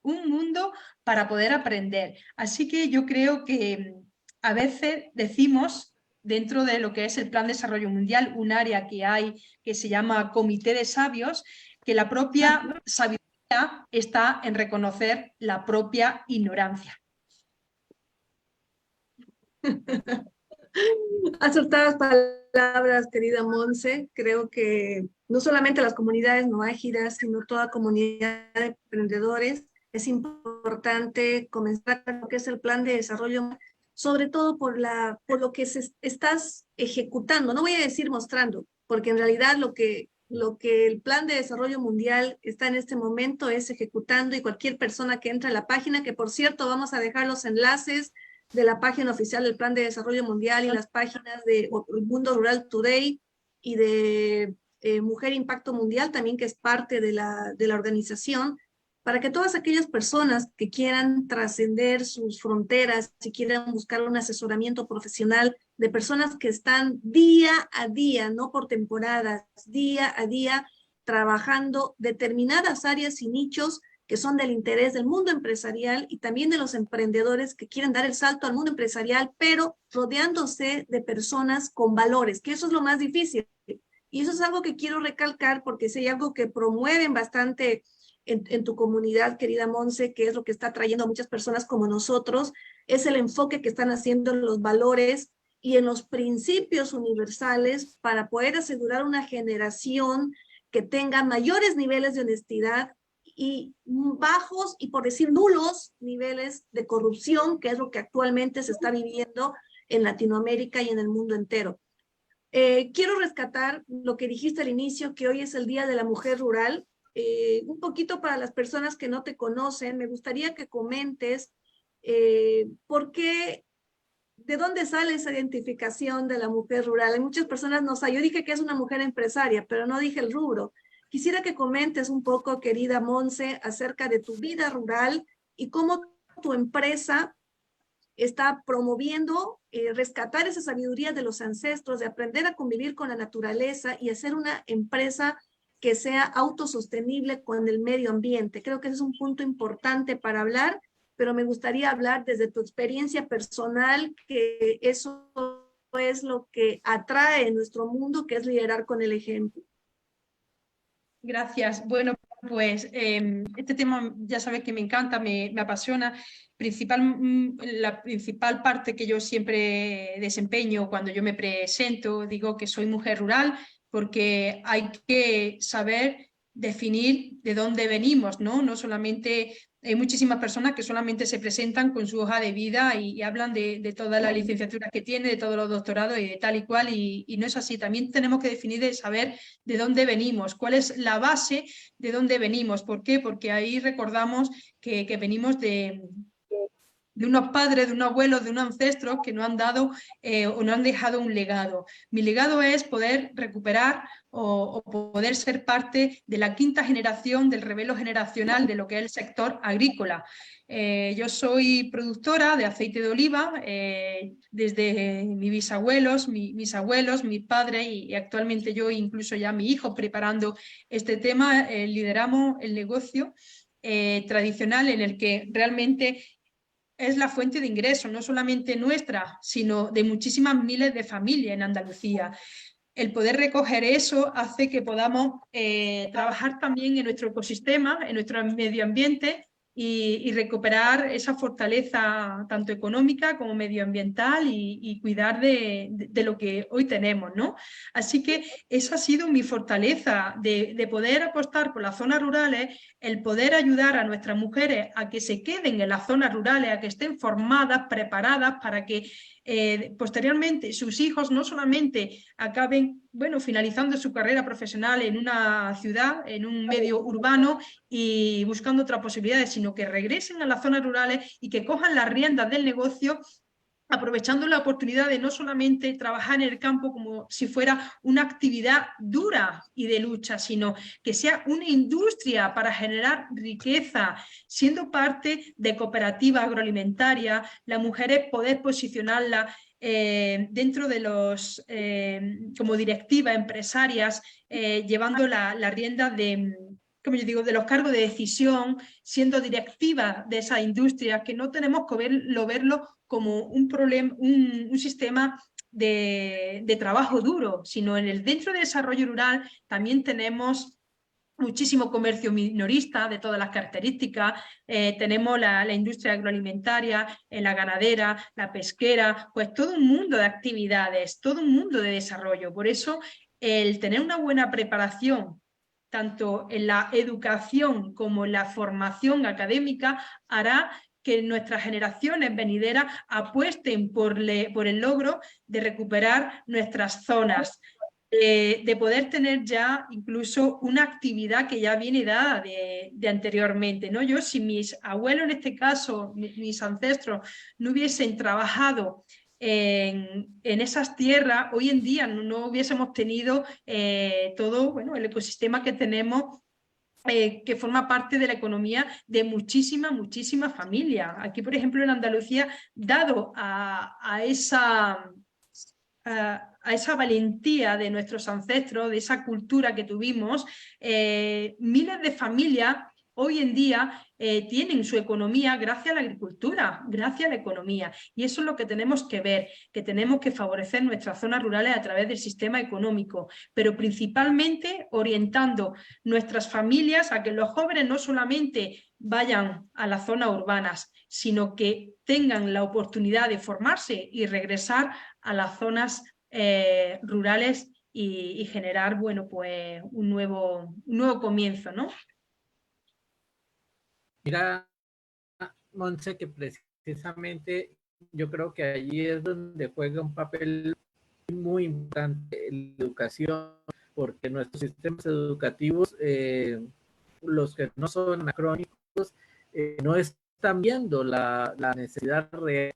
un mundo para poder aprender. Así que yo creo que a veces decimos, dentro de lo que es el Plan de Desarrollo Mundial, un área que hay que se llama Comité de Sabios, que la propia sabiduría está en reconocer la propia ignorancia. Acertadas palabras, querida Monse. Creo que no solamente las comunidades no ágidas, sino toda comunidad de emprendedores, es importante comenzar lo que es el plan de desarrollo, sobre todo por lo que estás ejecutando. No voy a decir mostrando, porque en realidad lo que el plan de desarrollo mundial está en este momento es ejecutando, y cualquier persona que entre a la página, que por cierto vamos a dejar los enlaces de la página oficial del Plan de Desarrollo Mundial y las páginas de El Mundo Rural Today y de Mujer Impacto Mundial, también, que es parte de la organización, para que todas aquellas personas que quieran trascender sus fronteras, si quieren buscar un asesoramiento profesional de personas que están día a día, no por temporadas, día a día, trabajando determinadas áreas y nichos que son del interés del mundo empresarial y también de los emprendedores que quieren dar el salto al mundo empresarial, pero rodeándose de personas con valores, que eso es lo más difícil. Y eso es algo que quiero recalcar, porque si hay algo que promueven bastante en tu comunidad, querida Monse, que es lo que está trayendo a muchas personas como nosotros, es el enfoque que están haciendo en los valores y en los principios universales para poder asegurar una generación que tenga mayores niveles de honestidad y bajos, y por decir nulos, niveles de corrupción, que es lo que actualmente se está viviendo en Latinoamérica y en el mundo entero. Quiero rescatar lo que dijiste al inicio, que hoy es el Día de la Mujer Rural. Un poquito para las personas que no te conocen, me gustaría que comentes por qué ¿de dónde sale esa identificación de la mujer rural? Hay muchas personas no saben. Yo dije que es una mujer empresaria, pero no dije el rubro. Quisiera que comentes un poco, querida Monse, acerca de tu vida rural y cómo tu empresa está promoviendo rescatar esa sabiduría de los ancestros, de aprender a convivir con la naturaleza y hacer una empresa que sea autosostenible con el medio ambiente. Creo que ese es un punto importante para hablar, pero me gustaría hablar desde tu experiencia personal, que eso es lo que atrae en nuestro mundo, que es liderar con el ejemplo. Gracias. Bueno, pues este tema ya sabes que me encanta, me apasiona. La principal parte que yo siempre desempeño cuando yo me presento, digo que soy mujer rural porque hay que saber definir de dónde venimos, ¿no? No solamente, hay muchísimas personas que solamente se presentan con su hoja de vida y hablan de todas las licenciaturas que tiene, de todos los doctorados y de tal y cual, y no es así. También tenemos que definir de saber de dónde venimos, cuál es la base de dónde venimos. ¿Por qué? Porque ahí recordamos que venimos de unos padres, de unos abuelos, de unos ancestros que nos han dado o nos han dejado un legado. Mi legado es poder recuperar o poder ser parte de la quinta generación del relevo generacional de lo que es el sector agrícola. Yo soy productora de aceite de oliva desde mis bisabuelos, mis abuelos, mis padres y actualmente yo, incluso ya mi hijo, preparando este tema, lideramos el negocio tradicional en el que realmente es la fuente de ingresos, no solamente nuestra, sino de muchísimas miles de familias en Andalucía. El poder recoger eso hace que podamos trabajar también en nuestro ecosistema, en nuestro medio ambiente y recuperar esa fortaleza tanto económica como medioambiental y cuidar de lo que hoy tenemos, ¿no? Así que esa ha sido mi fortaleza de poder apostar por las zonas rurales, el poder ayudar a nuestras mujeres a que se queden en las zonas rurales, a que estén formadas, preparadas para que posteriormente sus hijos no solamente acaben, bueno, finalizando su carrera profesional en una ciudad, en un medio urbano y buscando otras posibilidades, sino que regresen a las zonas rurales y que cojan las riendas del negocio, aprovechando la oportunidad de no solamente trabajar en el campo como si fuera una actividad dura y de lucha, sino que sea una industria para generar riqueza, siendo parte de cooperativas agroalimentarias, las mujeres poder posicionarla dentro de los, como directivas empresarias, llevando la rienda de, como yo digo, de los cargos de decisión, siendo directiva de esa industria, que no tenemos que verlo como un problema, un sistema de trabajo duro, sino dentro del desarrollo rural también tenemos muchísimo comercio minorista de todas las características, tenemos la industria agroalimentaria, la ganadera, la pesquera, pues todo un mundo de actividades, todo un mundo de desarrollo. Por eso el tener una buena preparación tanto en la educación como en la formación académica hará que nuestras generaciones venideras apuesten por el logro de recuperar nuestras zonas, de poder tener ya incluso una actividad que ya viene dada de anteriormente, ¿no? Yo, si mis abuelos, en este caso, mis ancestros, no hubiesen trabajado en esas tierras, hoy en día no hubiésemos tenido todo, bueno, el ecosistema que tenemos, que forma parte de la economía de muchísimas familias. Aquí, por ejemplo, en Andalucía, dado a esa valentía de nuestros ancestros, de esa cultura que tuvimos, miles de familias hoy en día tienen su economía gracias a la agricultura, gracias a la economía. Y eso es lo que tenemos que ver, que tenemos que favorecer nuestras zonas rurales a través del sistema económico, pero principalmente orientando nuestras familias a que los jóvenes no solamente vayan a las zonas urbanas, sino que tengan la oportunidad de formarse y regresar a las zonas rurales y generar, bueno, pues un nuevo comienzo, ¿no? Mira, Monse, que precisamente yo creo que allí es donde juega un papel muy importante la educación, porque nuestros sistemas educativos, los que no son anacrónicos, no están están viendo la necesidad real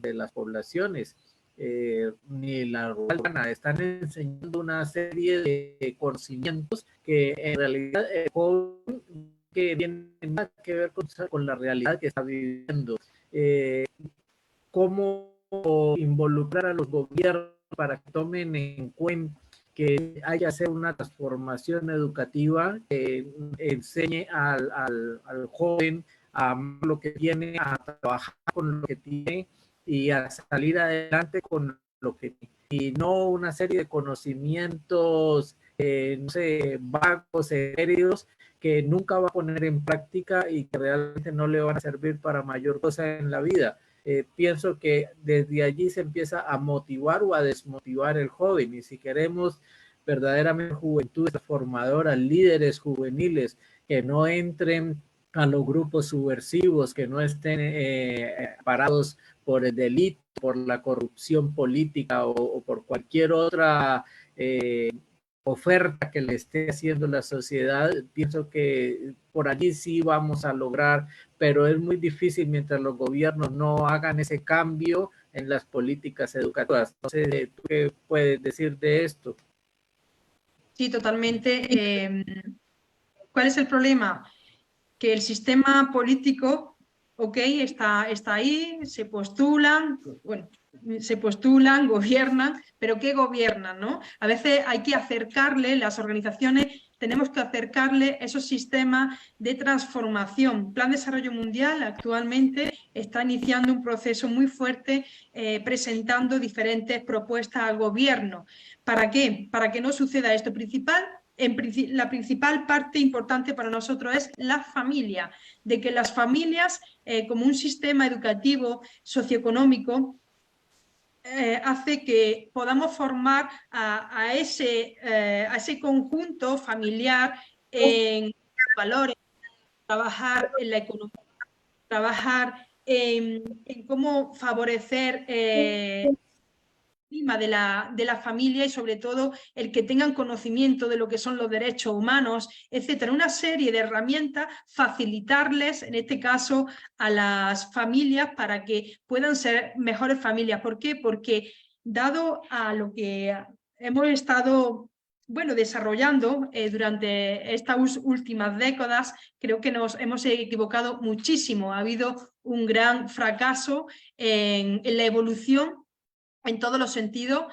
de las poblaciones, ni la rural, están enseñando una serie de conocimientos que en realidad el joven que tienen nada que ver con la realidad que está viviendo. Cómo involucrar a los gobiernos para que tomen en cuenta que hay que hacer una transformación educativa que enseñe al joven a amar lo que tiene, a trabajar con lo que tiene y a salir adelante con lo que tiene. Y no una serie de conocimientos, no sé, vagos, etéreos, que nunca va a poner en práctica y que realmente no le van a servir para mayor cosa en la vida. Pienso que desde allí se empieza a motivar o a desmotivar el joven, y si queremos verdaderamente juventudes formadoras, líderes juveniles que no entren a los grupos subversivos, que no estén parados por el delito, por la corrupción política o por cualquier otra oferta que le esté haciendo la sociedad, pienso que por allí sí vamos a lograr, pero es muy difícil mientras los gobiernos no hagan ese cambio en las políticas educativas. No sé, ¿tú qué puedes decir de esto? Sí, totalmente. ¿Cuál es el problema? Que el sistema político, ok, está ahí, se postulan, bueno, gobiernan, pero ¿qué gobiernan, no? A veces hay que acercarle, las organizaciones tenemos que acercarle esos sistemas de transformación. Plan de Desarrollo Mundial actualmente está iniciando un proceso muy fuerte, presentando diferentes propuestas al gobierno. ¿Para qué? Para que no suceda esto. La principal parte importante para nosotros es la familia, de que las familias, como un sistema educativo, socioeconómico, hace que podamos formar a ese conjunto familiar en valores, trabajar en la economía, trabajar en cómo favorecer de la familia y sobre todo el que tengan conocimiento de lo que son los derechos humanos, etcétera. Una serie de herramientas, facilitarles, en este caso, a las familias para que puedan ser mejores familias. ¿Por qué? Porque dado a lo que hemos estado desarrollando durante estas últimas décadas, creo que nos hemos equivocado muchísimo. Ha habido un gran fracaso en la evolución en todos los sentidos,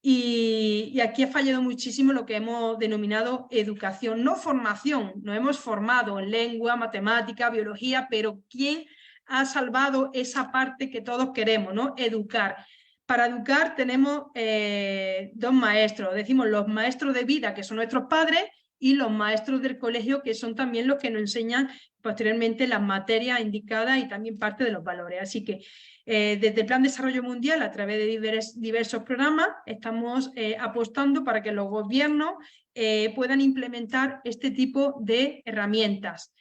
y aquí ha fallado muchísimo lo que hemos denominado educación, no formación. Nos hemos formado en lengua, matemática, biología, pero ¿quién ha salvado esa parte que todos queremos, ¿no? Educar. Para educar tenemos dos maestros, decimos los maestros de vida, que son nuestros padres, y los maestros del colegio, que son también los que nos enseñan posteriormente las materias indicadas y también parte de los valores. Así que desde el Plan de Desarrollo Mundial, a través de diversos programas, estamos apostando para que los gobiernos puedan implementar este tipo de herramientas,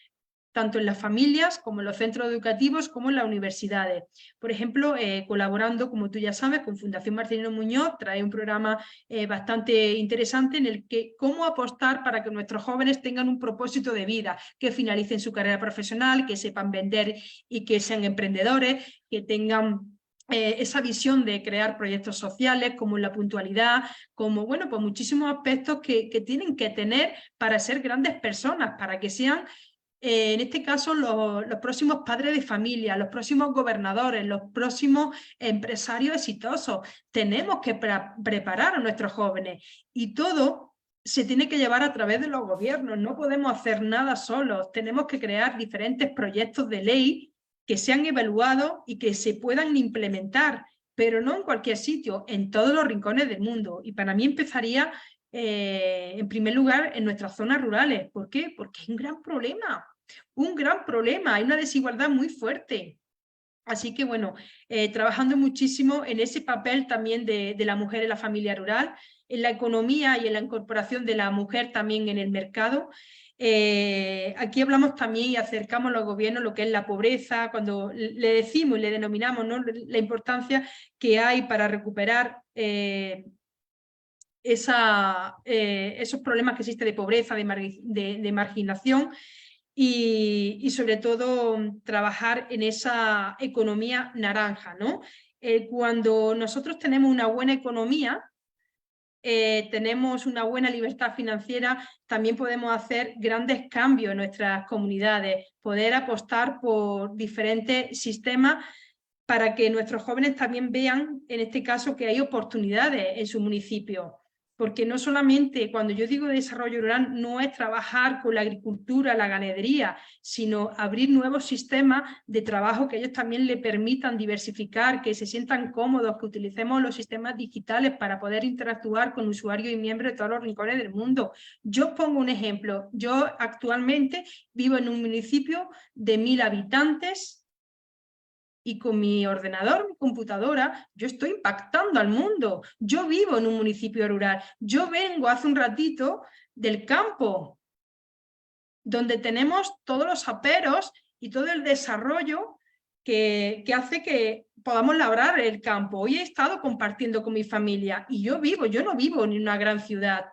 tanto en las familias como en los centros educativos como en las universidades. Por ejemplo, colaborando, como tú ya sabes, con Fundación Marcelino Muñoz, trae un programa bastante interesante en el que cómo apostar para que nuestros jóvenes tengan un propósito de vida, que finalicen su carrera profesional, que sepan vender y que sean emprendedores, que tengan esa visión de crear proyectos sociales, como la puntualidad, como, bueno, pues muchísimos aspectos que tienen que tener para ser grandes personas, para que sean en este caso, los próximos padres de familia, los próximos gobernadores, los próximos empresarios exitosos. Tenemos que preparar a nuestros jóvenes, y todo se tiene que llevar a través de los gobiernos. No podemos hacer nada solos. Tenemos que crear diferentes proyectos de ley que sean evaluados y que se puedan implementar, pero no en cualquier sitio, en todos los rincones del mundo. Y para mí empezaría en primer lugar en nuestras zonas rurales. ¿Por qué? Porque es un gran problema, hay una desigualdad muy fuerte. Así que bueno, trabajando muchísimo en ese papel también de la mujer en la familia rural, en la economía y en la incorporación de la mujer también en el mercado. Aquí hablamos también y acercamos a los gobiernos lo que es la pobreza, cuando le decimos y le denominamos, ¿no?, la importancia que hay para recuperar esos problemas que existen de pobreza, de marginación. y sobre todo trabajar en esa economía naranja, ¿no? Cuando nosotros tenemos una buena economía, tenemos una buena libertad financiera, también podemos hacer grandes cambios en nuestras comunidades, poder apostar por diferentes sistemas para que nuestros jóvenes también vean, en este caso, que hay oportunidades en su municipio. Porque no solamente, cuando yo digo desarrollo rural, no es trabajar con la agricultura, la ganadería, sino abrir nuevos sistemas de trabajo que ellos también le permitan diversificar, que se sientan cómodos, que utilicemos los sistemas digitales para poder interactuar con usuarios y miembros de todos los rincones del mundo. Yo pongo un ejemplo. Yo actualmente vivo en un municipio de 1000 habitantes, y con mi ordenador, mi computadora, yo estoy impactando al mundo. Yo vivo en un municipio rural. Yo vengo hace un ratito del campo, donde tenemos todos los aperos y todo el desarrollo que hace que podamos labrar el campo. Hoy he estado compartiendo con mi familia y yo no vivo en una gran ciudad.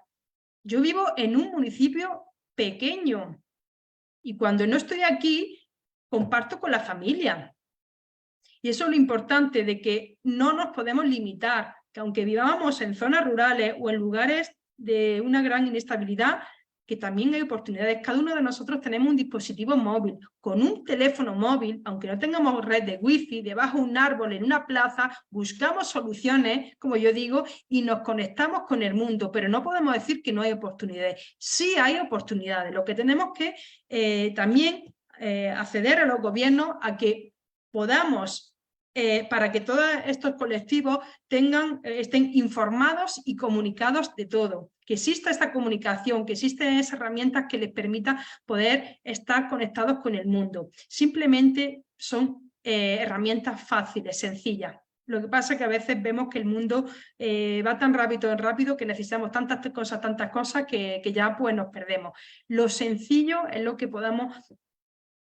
Yo vivo en un municipio pequeño. Y cuando no estoy aquí, comparto con la familia. Y eso es lo importante, de que no nos podemos limitar, que aunque vivamos en zonas rurales o en lugares de una gran inestabilidad, que también hay oportunidades. Cada uno de nosotros tenemos un dispositivo móvil. Con un teléfono móvil, aunque no tengamos red de wifi, debajo de un árbol, en una plaza, buscamos soluciones, como yo digo, y nos conectamos con el mundo, pero no podemos decir que no hay oportunidades. Sí hay oportunidades. Lo que tenemos que también acceder a los gobiernos a que podamos para que todos estos colectivos estén informados y comunicados de todo, que exista esta comunicación, que existen esas herramientas que les permitan poder estar conectados con el mundo. Simplemente son herramientas fáciles, sencillas. Lo que pasa es que a veces vemos que el mundo va tan rápido que necesitamos tantas cosas que ya pues nos perdemos. Lo sencillo es lo que podamos...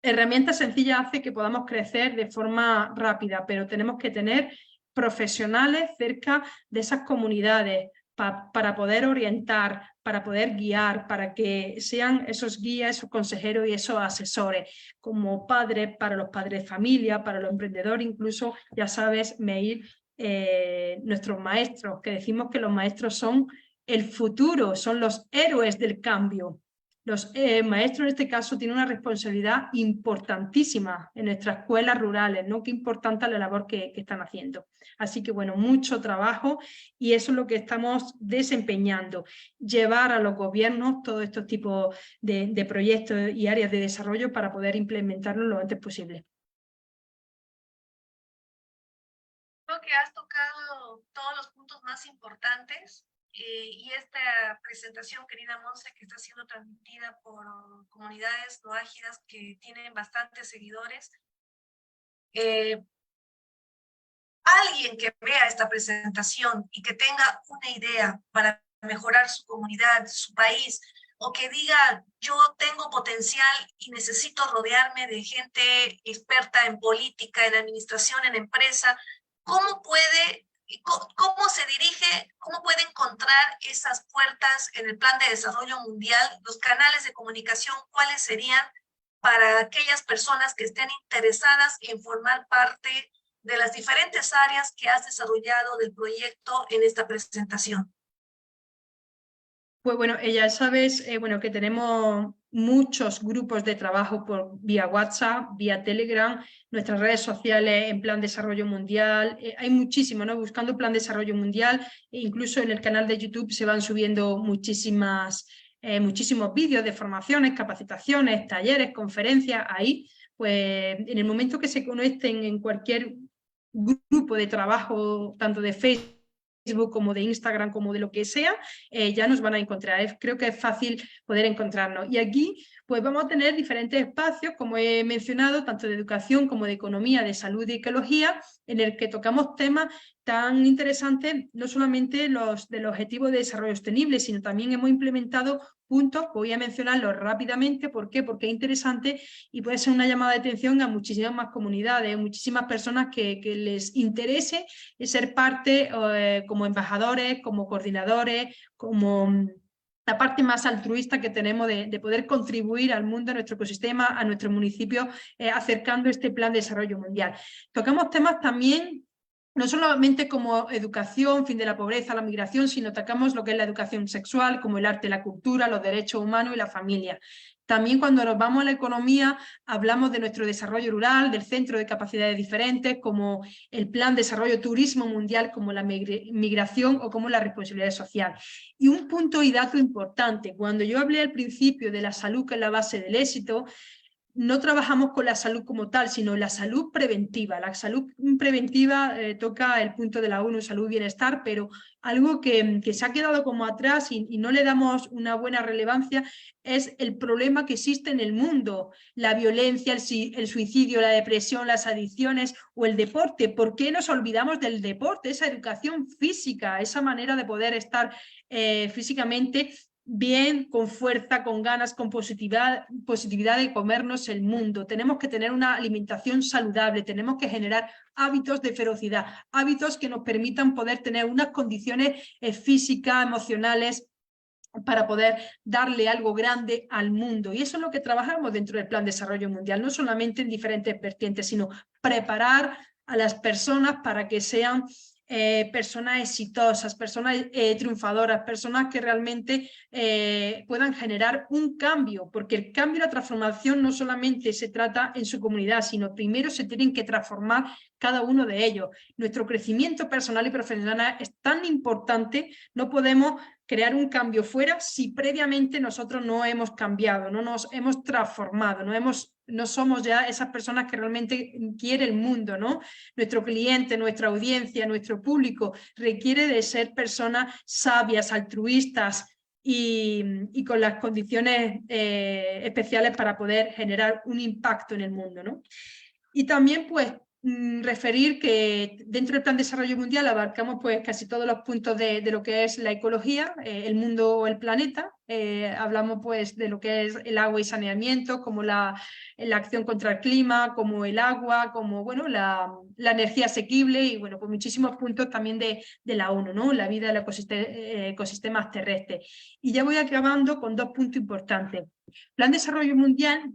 Herramientas sencillas hace que podamos crecer de forma rápida, pero tenemos que tener profesionales cerca de esas comunidades para poder orientar, para poder guiar, para que sean esos guías, esos consejeros y esos asesores, como padres, para los padres de familia, para los emprendedores, incluso, ya sabes, Meir, nuestros maestros, que decimos que los maestros son el futuro, son los héroes del cambio. Los maestros en este caso tienen una responsabilidad importantísima en nuestras escuelas rurales, ¿no? Qué importante la labor que están haciendo. Así que bueno, mucho trabajo y eso es lo que estamos desempeñando. Llevar a los gobiernos todos estos tipos de proyectos y áreas de desarrollo para poder implementarlos lo antes posible. Creo que has tocado todos los puntos más importantes. Y esta presentación, querida Monse, que está siendo transmitida por comunidades no ágidas que tienen bastantes seguidores, alguien que vea esta presentación y que tenga una idea para mejorar su comunidad, su país, o que diga, yo tengo potencial y necesito rodearme de gente experta en política, en administración, en empresa, ¿cómo se dirige, cómo puede encontrar esas puertas en el Plan de Desarrollo Mundial, los canales de comunicación, cuáles serían para aquellas personas que estén interesadas en formar parte de las diferentes áreas que has desarrollado del proyecto en esta presentación? Pues bueno, ya sabes bueno, que tenemos muchos grupos de trabajo vía WhatsApp, vía Telegram, nuestras redes sociales en Plan Desarrollo Mundial, hay muchísimo, ¿no? Buscando Plan Desarrollo Mundial, e incluso en el canal de YouTube se van subiendo muchísimos vídeos de formaciones, capacitaciones, talleres, conferencias. Ahí, pues en el momento que se conecten en cualquier grupo de trabajo, tanto de Facebook como de Instagram, como de lo que sea, ya nos van a encontrar. Creo que es fácil poder encontrarnos. Y aquí pues vamos a tener diferentes espacios, como he mencionado, tanto de educación como de economía, de salud y ecología, en el que tocamos temas tan interesantes, no solamente los del Objetivo de Desarrollo Sostenible, sino también hemos implementado puntos, voy a mencionarlos rápidamente. ¿Por qué? Porque es interesante y puede ser una llamada de atención a muchísimas más comunidades, muchísimas personas que les interese ser parte como embajadores, como coordinadores, como la parte más altruista que tenemos de poder contribuir al mundo, a nuestro ecosistema, a nuestro municipio, acercando este plan de desarrollo mundial. Tocamos temas también, no solamente como educación, fin de la pobreza, la migración, sino tocamos lo que es la educación sexual, como el arte, la cultura, los derechos humanos y la familia. También cuando nos vamos a la economía, hablamos de nuestro desarrollo rural, del centro de capacidades diferentes, como el plan de desarrollo turismo mundial, como la migración o como la responsabilidad social. Y un punto y dato importante, cuando yo hablé al principio de la salud que es la base del éxito, no trabajamos con la salud como tal, sino la salud preventiva. La salud preventiva toca el punto de la ONU, salud y bienestar, pero algo que se ha quedado como atrás y no le damos una buena relevancia es el problema que existe en el mundo, la violencia, el suicidio, la depresión, las adicciones o el deporte. ¿Por qué nos olvidamos del deporte? Esa educación física, esa manera de poder estar físicamente bien, con fuerza, con ganas, con positividad de comernos el mundo. Tenemos que tener una alimentación saludable, tenemos que generar hábitos de ferocidad, hábitos que nos permitan poder tener unas condiciones físicas, emocionales, para poder darle algo grande al mundo. Y eso es lo que trabajamos dentro del Plan de Desarrollo Mundial, no solamente en diferentes vertientes, sino preparar a las personas para que sean personas exitosas, personas triunfadoras, personas que realmente puedan generar un cambio, porque el cambio y la transformación no solamente se trata en su comunidad, sino primero se tienen que transformar cada uno de ellos. Nuestro crecimiento personal y profesional es tan importante, no podemos crear un cambio fuera si previamente nosotros no hemos cambiado, no nos hemos transformado, no somos ya esas personas que realmente quiere el mundo, ¿no? Nuestro cliente, nuestra audiencia, nuestro público requiere de ser personas sabias, altruistas y con las condiciones especiales para poder generar un impacto en el mundo, ¿no? Y también, pues, referir que dentro del Plan de Desarrollo Mundial abarcamos pues casi todos los puntos de lo que es la ecología, el mundo o el planeta. Hablamos pues de lo que es el agua y saneamiento, como la acción contra el clima, como el agua, como bueno, la energía asequible y bueno, pues muchísimos puntos también de la ONU, ¿no? La vida de los ecosistemas terrestres. Y ya voy acabando con dos puntos importantes. Plan de Desarrollo Mundial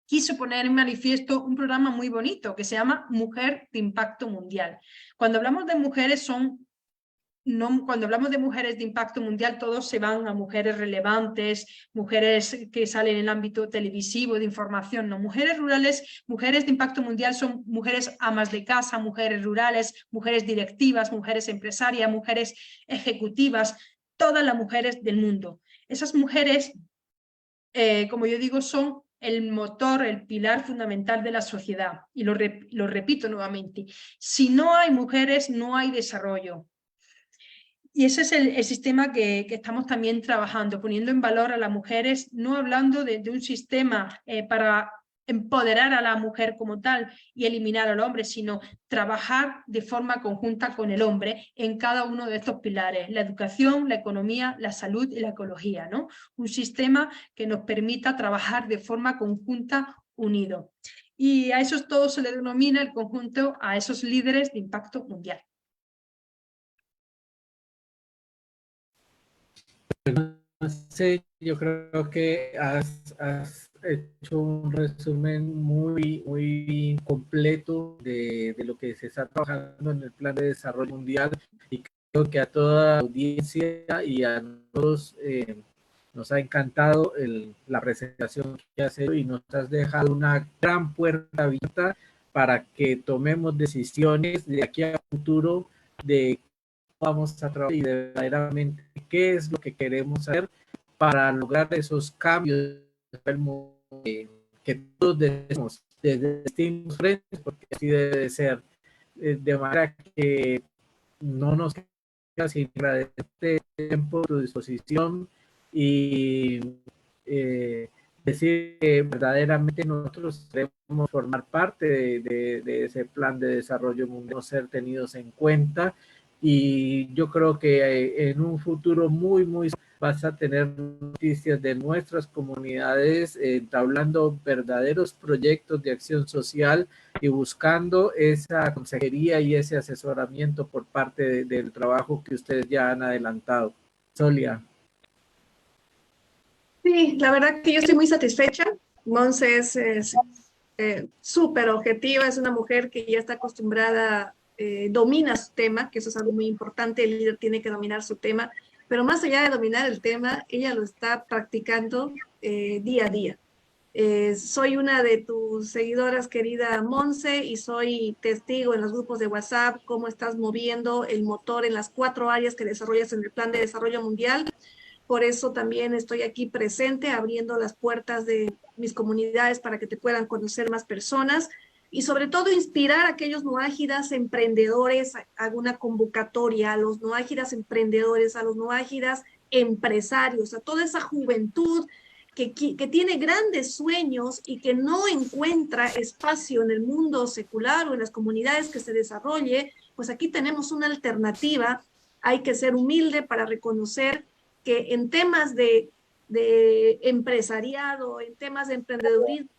quiso poner en manifiesto un programa muy bonito que se llama Mujer de Impacto Mundial. Cuando hablamos de mujeres cuando hablamos de mujeres de impacto mundial, todos se van a mujeres relevantes, mujeres que salen en el ámbito televisivo, de información, no. Mujeres rurales, mujeres de impacto mundial son mujeres amas de casa, mujeres rurales, mujeres directivas, mujeres empresarias, mujeres ejecutivas, todas las mujeres del mundo. Esas mujeres, como yo digo, son el motor, el pilar fundamental de la sociedad. Y lo repito nuevamente, si no hay mujeres, no hay desarrollo. Y ese es el sistema que estamos también trabajando, poniendo en valor a las mujeres, no hablando de un sistema para empoderar a la mujer como tal y eliminar al hombre, sino trabajar de forma conjunta con el hombre en cada uno de estos pilares, la educación, la economía, la salud y la ecología, ¿no? Un sistema que nos permita trabajar de forma conjunta, unido. Y a esos todos se le denomina el conjunto a esos líderes de impacto mundial. Sí, yo creo que has hecho un resumen muy completo de lo que se está trabajando en el Plan de Desarrollo Mundial, y creo que a toda la audiencia y a todos nos ha encantado la presentación que has hecho y nos has dejado una gran puerta abierta para que tomemos decisiones de aquí a futuro de vamos a trabajar y de verdaderamente qué es lo que queremos hacer para lograr esos cambios que todos debemos desde distintos frentes, porque así debe ser, de manera que no nos queda sin agradecerte el tiempo, tu disposición y decir que verdaderamente nosotros queremos formar parte de ese plan de desarrollo mundial, ser tenidos en cuenta. Y yo creo que en un futuro muy vas a tener noticias de nuestras comunidades entablando verdaderos proyectos de acción social y buscando esa consejería y ese asesoramiento por parte del trabajo que ustedes ya han adelantado. Solia. Sí, la verdad que yo estoy muy satisfecha. Monse es súper objetiva, es una mujer que ya está acostumbrada, domina su tema, que eso es algo muy importante, el líder tiene que dominar su tema, pero más allá de dominar el tema, ella lo está practicando día a día. Soy una de tus seguidoras, querida Monse, y soy testigo en los grupos de WhatsApp cómo estás moviendo el motor en las 4 áreas que desarrollas en el Plan de Desarrollo Mundial. Por eso también estoy aquí presente, abriendo las puertas de mis comunidades para que te puedan conocer más personas y sobre todo inspirar a aquellos noágidas emprendedores, hago una convocatoria a los noágidas emprendedores, a los noágidas empresarios, a toda esa juventud que tiene grandes sueños y que no encuentra espacio en el mundo secular o en las comunidades que se desarrolle, pues aquí tenemos una alternativa. Hay que ser humilde para reconocer que en temas de empresariado, en temas de emprendedurismo,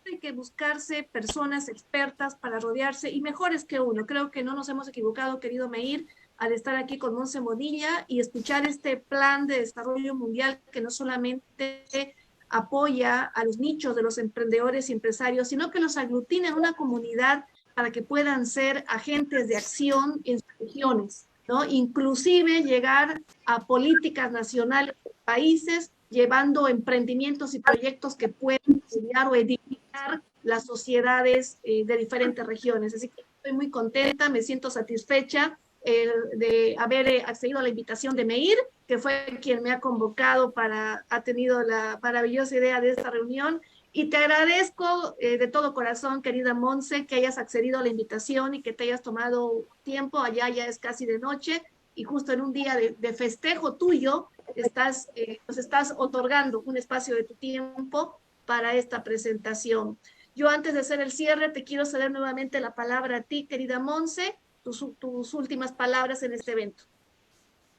hay que buscarse personas expertas para rodearse y mejores que uno. Creo que no nos hemos equivocado, querido Meir, al estar aquí con Monse Modilla y escuchar este plan de desarrollo mundial que no solamente apoya a los nichos de los emprendedores y empresarios, sino que los aglutina en una comunidad para que puedan ser agentes de acción en sus regiones, ¿no? Inclusive llegar a políticas nacionales de países, llevando emprendimientos y proyectos que pueden estudiar o edificar las sociedades de diferentes regiones. Así que estoy muy contenta, me siento satisfecha de haber accedido a la invitación de Meir, que fue quien me ha convocado ha tenido la maravillosa idea de esta reunión. Y te agradezco de todo corazón, querida Monse, que hayas accedido a la invitación y que te hayas tomado tiempo. Allá ya es casi de noche y justo en un día de festejo tuyo nos estás otorgando un espacio de tu tiempo para esta presentación. Yo antes de hacer el cierre te quiero ceder nuevamente la palabra a ti, querida Monse, tus últimas palabras en este evento.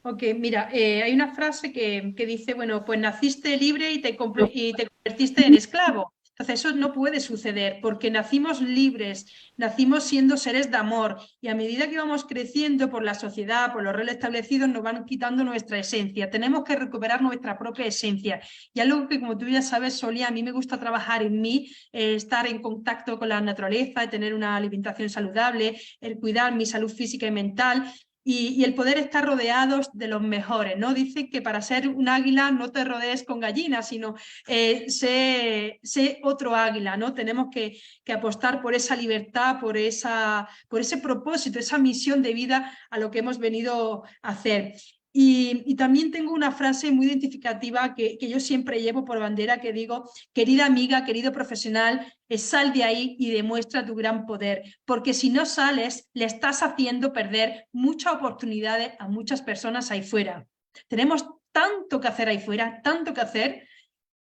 Ok, mira, hay una frase que dice, bueno, pues naciste libre y te convertiste en esclavo. Entonces eso no puede suceder porque nacimos libres, nacimos siendo seres de amor y a medida que vamos creciendo por la sociedad, por los roles establecidos, nos van quitando nuestra esencia. Tenemos que recuperar nuestra propia esencia. Y algo que, como tú ya sabes, Solia, a mí me gusta trabajar en mí, estar en contacto con la naturaleza, tener una alimentación saludable, el cuidar mi salud física y mental. Y el poder estar rodeados de los mejores, ¿no? Dicen que para ser un águila no te rodees con gallinas, sino sé otro águila, ¿no? Tenemos que apostar por esa libertad, por ese propósito, esa misión de vida a lo que hemos venido a hacer. Y también tengo una frase muy identificativa que yo siempre llevo por bandera, que digo, querida amiga, querido profesional, sal de ahí y demuestra tu gran poder, porque si no sales, le estás haciendo perder muchas oportunidades a muchas personas ahí fuera. Tenemos tanto que hacer ahí fuera, tanto que hacer,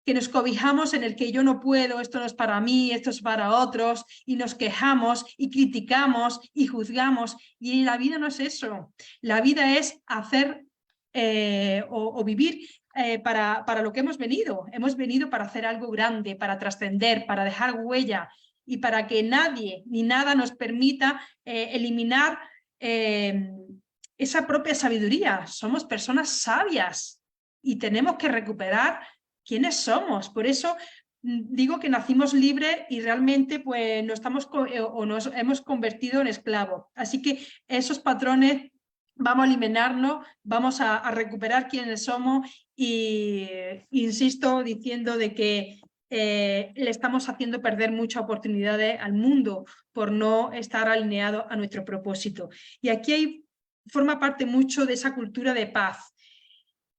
que nos cobijamos en el que yo no puedo, esto no es para mí, esto es para otros, y nos quejamos y criticamos y juzgamos. Y la vida no es eso. La vida es hacer o vivir para lo que hemos venido. Hemos venido para hacer algo grande, para trascender, para dejar huella y para que nadie ni nada nos permita eliminar esa propia sabiduría. Somos personas sabias y tenemos que recuperar quiénes somos. Por eso digo que nacimos libres y realmente pues nos hemos convertido en esclavos. Así que esos patrones vamos a eliminarnos, vamos a recuperar quiénes somos y insisto diciendo de que le estamos haciendo perder muchas oportunidades al mundo por no estar alineado a nuestro propósito. Y aquí forma parte mucho de esa cultura de paz.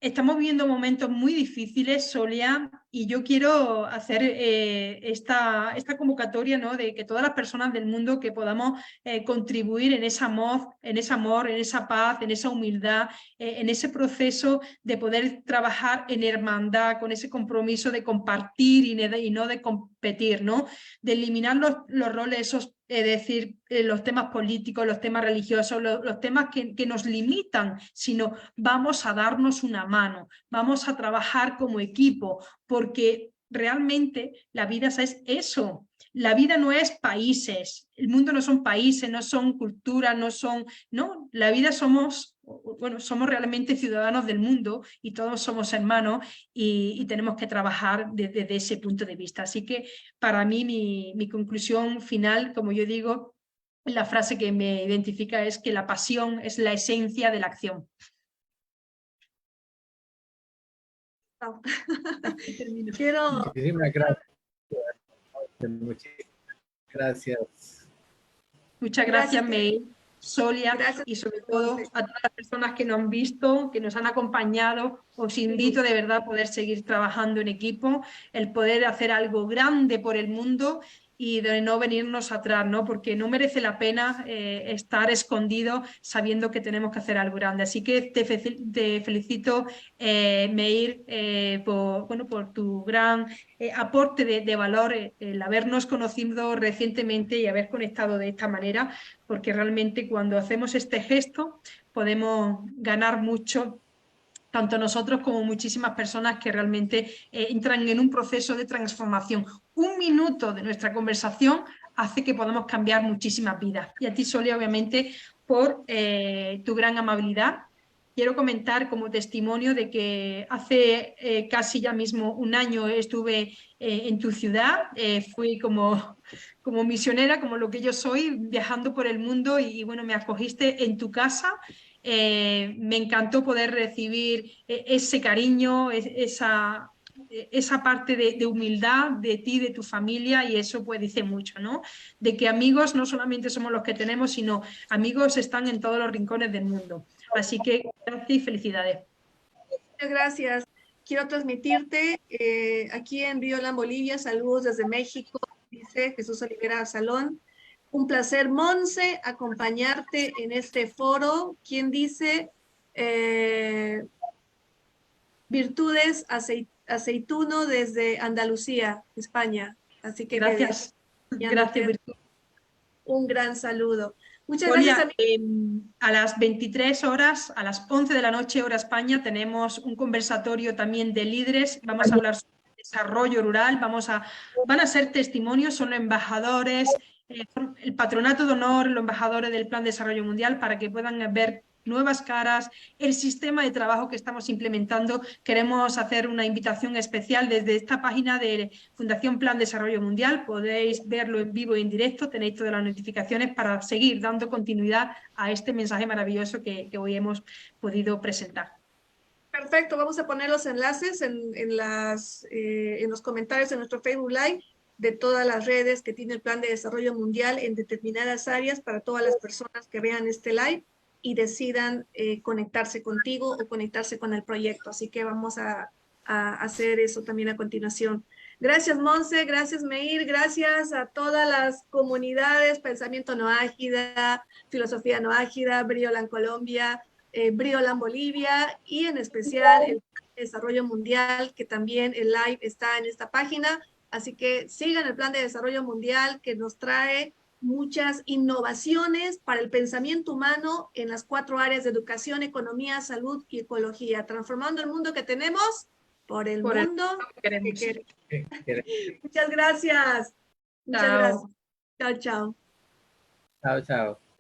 Estamos viviendo momentos muy difíciles, Solia, y yo quiero hacer esta convocatoria, ¿no? De que todas las personas del mundo que podamos contribuir en ese amor, en esa paz, en esa humildad, en ese proceso de poder trabajar en hermandad, con ese compromiso de compartir y no de competir, ¿no? De eliminar los roles esos, es decir, los temas políticos, los temas religiosos, los temas que nos limitan, sino vamos a darnos una mano, vamos a trabajar como equipo, porque realmente la vida es eso. La vida no es países, el mundo no son países, no son culturas, no, la vida somos bueno, somos realmente ciudadanos del mundo y todos somos hermanos y tenemos que trabajar desde ese punto de vista. Así que para mí mi conclusión final, como yo digo, la frase que me identifica es que la pasión es la esencia de la acción. Wow. Quiero... Muchísimas gracias. Muchísimas gracias. Muchas gracias, May, Solia, gracias, y sobre todo a todas las personas que nos han visto, que nos han acompañado. Os invito de verdad a poder seguir trabajando en equipo, el poder hacer algo grande por el mundo y de no venirnos atrás, ¿no? Porque no merece la pena estar escondido sabiendo que tenemos que hacer algo grande. Así que te felicito, Meir, por tu gran aporte de valor, el habernos conocido recientemente y haber conectado de esta manera, porque realmente cuando hacemos este gesto podemos ganar mucho, tanto nosotros como muchísimas personas que realmente entran en un proceso de transformación. Un minuto de nuestra conversación hace que podamos cambiar muchísimas vidas. Y a ti, Solia, obviamente, por tu gran amabilidad. Quiero comentar como testimonio de que hace casi ya mismo un año estuve en tu ciudad, fui como misionera, como lo que yo soy, viajando por el mundo y bueno, me acogiste en tu casa. Me encantó poder recibir ese cariño, esa parte de humildad de ti, de tu familia, y eso pues dice mucho, ¿no? De que amigos no solamente somos los que tenemos, sino amigos están en todos los rincones del mundo. Así que gracias y felicidades. Muchas gracias. Quiero transmitirte aquí en Brioland, Bolivia, saludos desde México, dice Jesús Olivera Salón. Un placer, Monse, acompañarte en este foro. ¿Quién dice? Virtudes Aceituno desde Andalucía, España. Así que gracias. Gracias, Virtud. Un gran saludo. Muchas Solia, gracias a las 23 horas, a las 11 de la noche, hora España, tenemos un conversatorio también de líderes. Vamos a hablar sobre desarrollo rural, van a ser testimonios, son los embajadores, el patronato de honor, los embajadores del Plan de Desarrollo Mundial, para que puedan ver nuevas caras, el sistema de trabajo que estamos implementando. Queremos hacer una invitación especial desde esta página de Fundación Plan de Desarrollo Mundial. Podéis verlo en vivo y en directo, tenéis todas las notificaciones para seguir dando continuidad a este mensaje maravilloso que hoy hemos podido presentar. Perfecto, vamos a poner los enlaces en los comentarios de nuestro Facebook Live de todas las redes que tiene el Plan de Desarrollo Mundial en determinadas áreas para todas las personas que vean este live y decidan conectarse contigo o conectarse con el proyecto. Así que vamos a hacer eso también a continuación. Gracias, Monse, gracias, Meir, gracias a todas las comunidades, Pensamiento No Ágida, Filosofía No Ágida, Brioland Colombia, Brioland Bolivia y en especial el Desarrollo Mundial, que también el live está en esta página. Así que sigan el Plan de Desarrollo Mundial que nos trae muchas innovaciones para el pensamiento humano en las 4 áreas de educación, economía, salud y ecología, transformando el mundo que tenemos por el mundo que queremos. Muchas gracias. Muchas gracias. Chao, chao. Chao, chao.